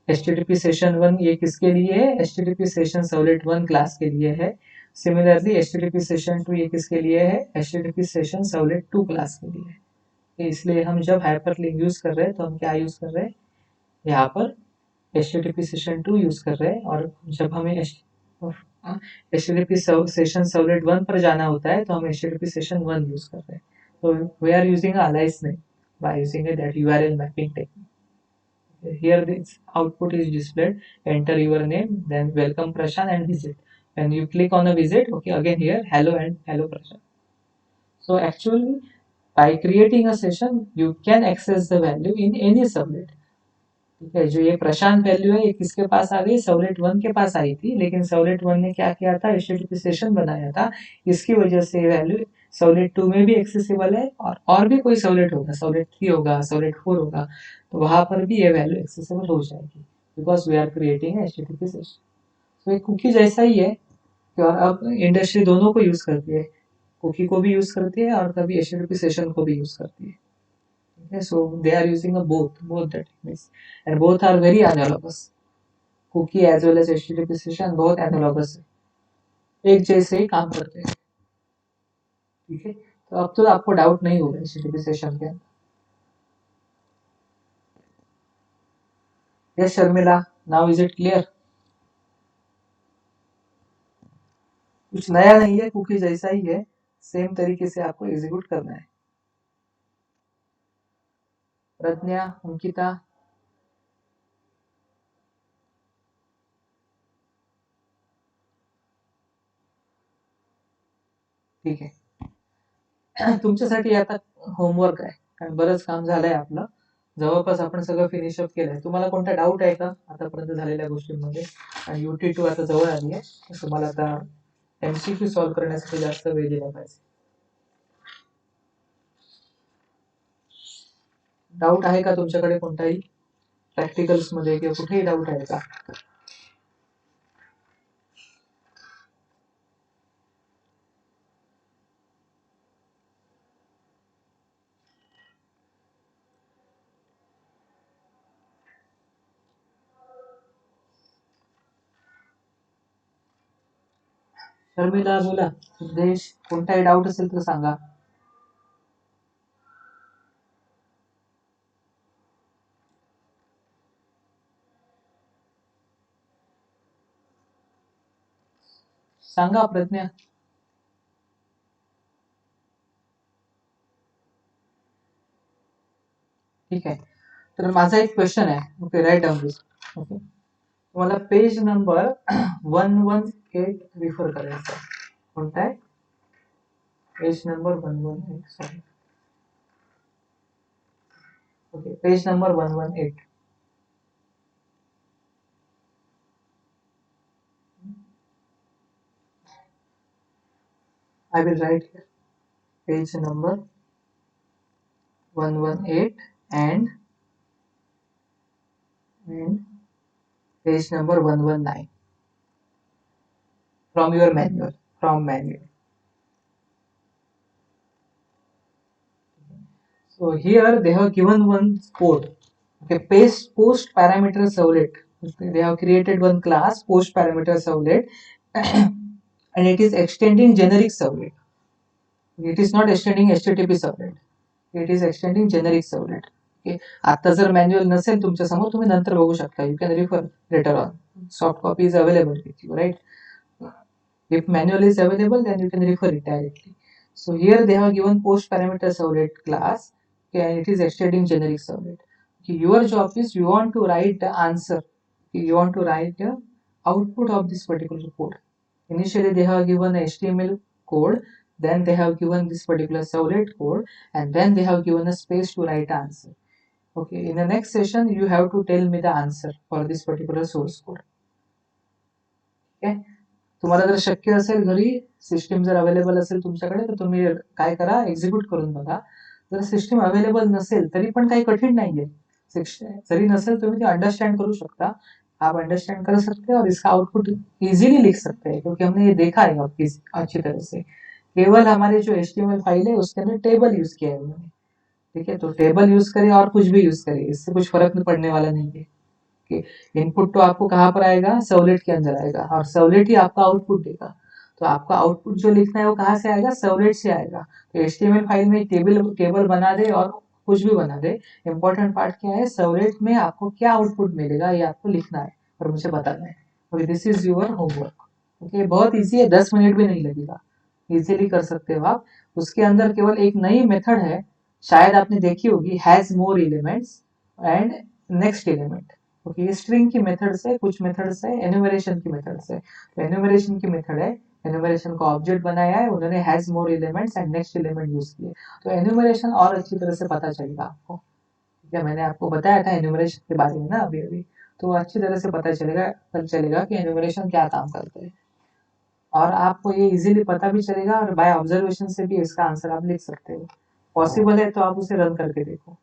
HTTP सेशन 1 ये किसके लिए है, HTTP सेशन सर्वलेट 1 क्लास के लिए है। सिमिलरली HTTP सेशन 2 ये किसके लिए है, HTTP सेशन सर्वलेट 2 क्लास के लिए है। इसलिए हम जब हाइपरलिंक यूज कर रहे हैं तो हम क्या यूज कर रहे हैं, यहाँ पर HTTP सेशन 2 यूज कर रहे हैं, और जब हमें HTTP सेशन सर्वलेट 1 पर जाना होता है तो हम HTTP सेशन 1 यूज कर रहे हैं। तो we are using alias name by using that URL mapping technique. Here this output is displayed, enter your name, then welcome Prashant and visit. When you click on a visit, okay, again here hello and hello Prashant. So actually by creating a session you can access the value in any subnet. ठीक है, जो ये Prashant value है ये किसके pass आ गई, servlet 1 के pass आई थी, लेकिन सर्वलेट 1 ने क्या किया था, HTTP सेशन बनाया था, इसकी वजह से ये वैल्यू सर्वलेट 2 में भी एक्सेसिबल है, और भी कोई सर्वलेट होगा, सर्वलेट 3 होगा, सर्वलेट 4 होगा, तो वहां पर भी ये वैल्यू एक्सेसिबल हो जाएगी, because we are creating HTTP session. तो ये कुकी जैसा ही है, और अब इंडस्ट्री दोनों को यूज करती है, कुकी को भी यूज करती है और कभी HTTP सेशन को भी यूज करती है। Okay, so they are using a both the techniques, and both are very analogous. Cookie as well as HTTP session बहुत analogous है, एक जैसे ही काम करते हैं। ठीक है, तो अब तो आपको डाउट नहीं होगा HTTP सेशन के अंदर। Yes Sharmila, now is it clear? कुछ नया नहीं है, कुकी जैसा ही है, सेम तरीके से आपको एग्जीक्यूट करना है। प्रज्ञा, अंकिता, ठीक आहे, तुमच्यासाठी आता होमवर्क आहे, कारण बरंच काम झालंय आपलं, जवळपास आपण सगळं फिनिश अप केलंय। तुम्हाला कोणता डाऊट आहे का आतापर्यंत झालेल्या गोष्टींमध्ये? आणि UT2 आता जवळ आली आहे, तुम्हाला आता MCQ सॉल्व्ह करण्यासाठी जास्त वेळ दिला पाहिजे। डाऊट आहे का तुमच्याकडे कोणताही, प्रॅक्टिकल्स मध्ये किंवा कुठेही डाऊट आहे का? शर्मिला बोला, सिद्धेश, कोणताही डाऊट असेल तर सांगा। सांगा प्रज्ञा। ठीक आहे, तर माझा एक क्वेश्चन आहे, ओके, राईट डाऊन दिस। ओके, तुम्हाला पेज नंबर 118 रिफर करायचा आहे, कोणता आहे, page number 118, sorry, okay, page number 118। I will write here page number 118 and page number 119 from your manual, from manual. So here they have given one code. Okay, post parameter servlet. Okay, they have created one class post parameter servlet and it is extending generic servlet. It is not extending HTTP servlet. It is extending generic servlet. Okay, आता जर manual नसेल तुमच्या समोर, तुम्ही नंतर बघू शकता, you can refer later on, soft copy is available with you, right? If manual is available then you can refer it directly. So here they have given post parameter servlet class, okay, and it is extending generic servlet. Okay, your job is you want to write the answer. Okay, you want to write the output of this particular code. Initially they have given a HTML code, then they have given this particular servlet code, and then they have given a space to write answer. Okay, in the next session you have to tell me the answer for this particular source code. Okay, तुम्हाला जर शक्य असेल घरी system जर available असेल तुमच्याकडे तर तुम्ही काय करा, एक्झिक्यूट करून बघा. जर सिस्टीम अवेलेबल नसेल तरी पण काही कठीण नाहीये. जरी नसेल तुम्ही ते अंडरस्टैंड करू शकता. आप अंडरस्टैंड कर सकते हैं और इसका आउटपुट इजीली लिख सकते हैं, क्योंकि हमने ये देखा है अच्छी तरह से. केवल हमारे जो HTML फाइल है उसके अंदर टेबल यूज किया है उन्होंने. ठीक है, तो टेबल यूज करे और कुछ भी यूज करे, इससे कुछ फर्क नहीं पड़ने वाला नहीं है. कि इनपुट तो आपको कहाँ पर आएगा, सर्वलेट के अंदर आएगा, और सर्वलेट ही आपका आउटपुट देगा. तो आपका आउटपुट जो लिखना है वो कहाँ से आएगा, सर्वलेट से आएगा. तो HTML फाइल में टेबल बना दे और कुछ भी बना दे, इंपॉर्टेंट पार्ट क्या है, सर्वलेट में आपको क्या आउटपुट मिलेगा ये आपको लिखना है और मुझे बताना है. Okay, this is your homework. Okay, बहुत ईजी है, 10 मिनट भी नहीं लगेगा, इजीली कर सकते हो आप. उसके अंदर केवल एक नई मेथड है, शायद आपने देखी होगी, has more elements end next element. Okay, ये स्ट्रिंग की मेथड से, कुछ मेथड से, एन्यूमरेशन की मेथड से. तो एन्यूमरेशन की मेथड है, एन्यूमरेशन का ऑब्जेक्ट बनाया है उन्होंने, has more elements end next element use किए. तो एन्यूमरेशन और अच्छी तरह से पता चलेगा आपको. ठीक है, मैंने आपको बताया था एन्यूमरेशन के बारे में ना अभी अभी, तो अच्छी तरह से पता चलेगा कि एन्यूमरेशन क्या काम करता है. और आपको ये इजीली पता भी चलेगा और बाय ऑब्जर्वेशन से भी इसका आंसर आप लिख सकते हो. पॉसिबल है तो आप उसे रन करके देखो.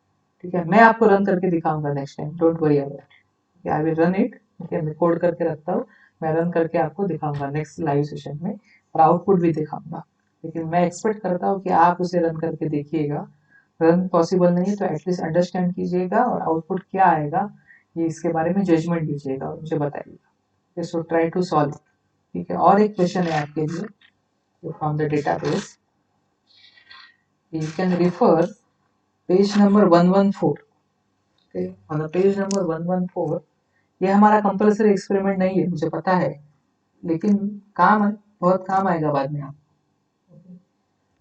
ठीक है, मैं आपको रन करके दिखाऊंगा next time, don't worry about it. I will run it. ठीक है, मैं कोड करके रखता हूँ, मैं रन करके आपको दिखाऊंगा नेक्स्ट लाइव सेशन में, और आउटपुट भी दिखाऊंगा. लेकिन मैं एक्सपेक्ट करता हूँ कि आप उसे रन करके देखिएगा. रन पॉसिबल नहीं है तो एटलीस्ट अंडरस्टैंड कीजिएगा, और आउटपुट क्या आएगा ये इसके बारे में जजमेंट दीजिएगा और मुझे बताइएगा. So try to solve. ठीक है, और एक क्वेश्चन है आपके लिए from the database. You can refer page number 114. Okay, on the page number 114. ये हमारा कंपल्सरी एक्सपेरिमेंट नहीं है, मुझे पता है, लेकिन बहुत काम आएगा बाद में आप.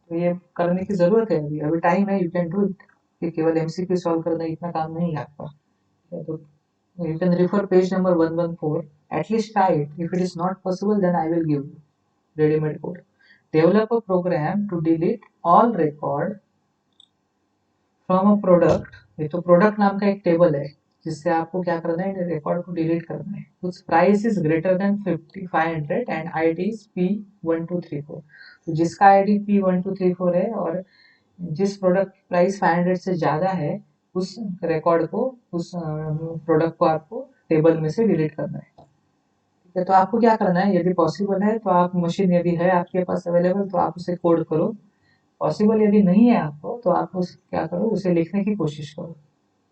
तो ये करने की जरूरत है, अभी अभी टाइम है, यू कैन डू इट. कि केवल MCQ सॉल्व करना इतना काम नहीं है आपका. तो you can refer page number 114. At least try it. If it is not possible, then I will give you ready-made code. Develop a program to delete all record from a product. ये तो product नाम का एक table है जिससे आपको क्या करना है, रिकॉर्ड को डिलीट करना है. उस price is greater than 5500 and ID is P1234. तो जिसका ID P1234 है और जिस प्रोडक्ट प्राइस 500 से ज़्यादा है, उस रिकॉर्ड को, उस प्रोडक्ट को आपको टेबल में से डिलीट करना है. ठीक है, तो आपको क्या करना है, यदि पॉसिबल है तो आप, मशीन यदि है आपके पास अवेलेबल तो आप उसे कोड करो. पॉसिबल यदि नहीं है आपको तो आप उसे क्या करो, उसे लिखने की कोशिश करो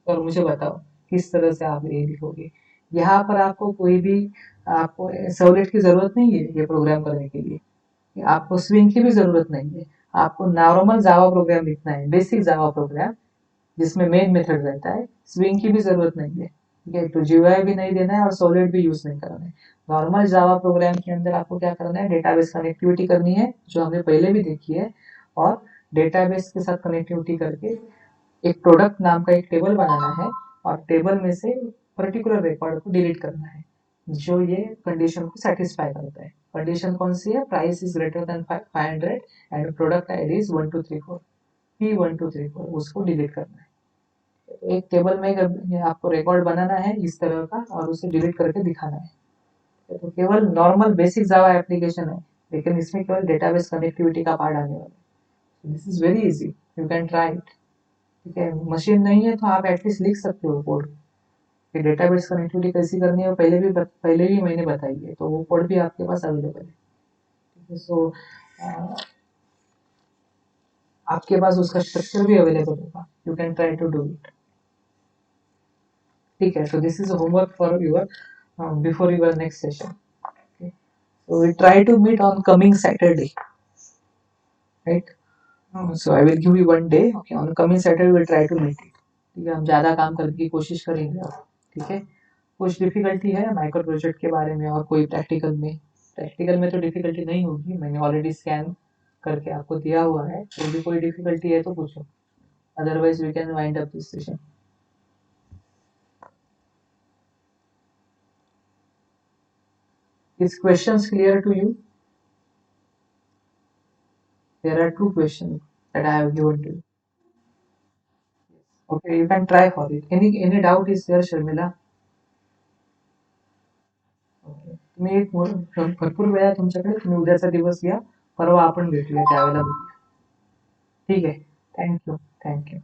और मुझे बताओ किस तरह से आप ये लिखोगे. यहाँ पर आपको कोई भी, आपको सर्वलेट की ज़रूरत नहीं है ये प्रोग्राम करने के लिए. आपको स्विंग की भी ज़रूरत नहीं है. आपको नॉर्मल जावा प्रोग्राम लिखना है, बेसिक जावा प्रोग्राम जिसमें मेन मेथड रहता है. स्विंग की भी ज़रूरत नहीं है. ठीक है, तो GUI भी नहीं देना है और सर्वलेट भी यूज़ नहीं करना है. नॉर्मल जावा प्रोग्राम के अंदर आपको क्या करना है, डेटाबेस कनेक्टिविटी करनी है जो हमने पहले भी देखी है, और डेटाबेस के साथ कनेक्टिविटी करके एक प्रोडक्ट नाम का एक टेबल बनाना है, और टेबल में से पर्टिकुलर रिकॉर्ड को डिलीट करना है जो ये कंडीशन को सेटिस्फाई करता है. कंडीशन कौन सी है, price is greater then 500 end product ID is 1234, P1234, उसको डिलीट करना है. तो एक टेबल में आपको रिकॉर्ड बनाना है इस तरह का और उसे डिलीट करके दिखाना है. तो केवल नॉर्मल बेसिक जावा एप्लीकेशन है, लेकिन इसमें केवल डेटाबेस कनेक्टिविटी का पार्ट आने वाला है. This is very easy, you can try it. ठीक है, मशीन नहीं है तो आप एटलीस्ट लिख सकते हो कोड कि डेटाबेस कनेक्टिविटी कैसी करनी है, पहले भी मैंने बताई है, तो वो कोड भी आपके पास अवेलेबल है. ठीक है, सो आपके पास उसका स्ट्रक्चर भी अवेलेबल होगा, you can try to do it. ठीक है, so this is a homework for your before your next session. Okay, so we try to meet on coming Saturday, right? So I will give you one day. Okay, on coming Saturday we will try to meet it. ठीक है, हम ज़्यादा काम करने की कोशिश करेंगे. ठीक है, कुछ डिफिकल्टी है माइक्रो प्रोजेक्ट के बारे में और कोई प्रैक्टिकल में तो डिफिकल्टी नहीं होगी. मैंने ऑलरेडी स्कैन करके आपको दिया हुआ है, तो भी कोई डिफिकल्टी है तो पूछो, otherwise we can wind up this session. Is questions clear to you? There are two questions that I have given to you. Okay, you can try for it. Any doubt is there, Sharmila? Okay. तुम्ही एक भरपूर वेळ आहे तुमच्याकडे, तुम्ही उद्याचा दिवस घ्या, परवा आपण भेटूया त्यावेळेला. ठीक आहे. थँक्यू. थँक्यू.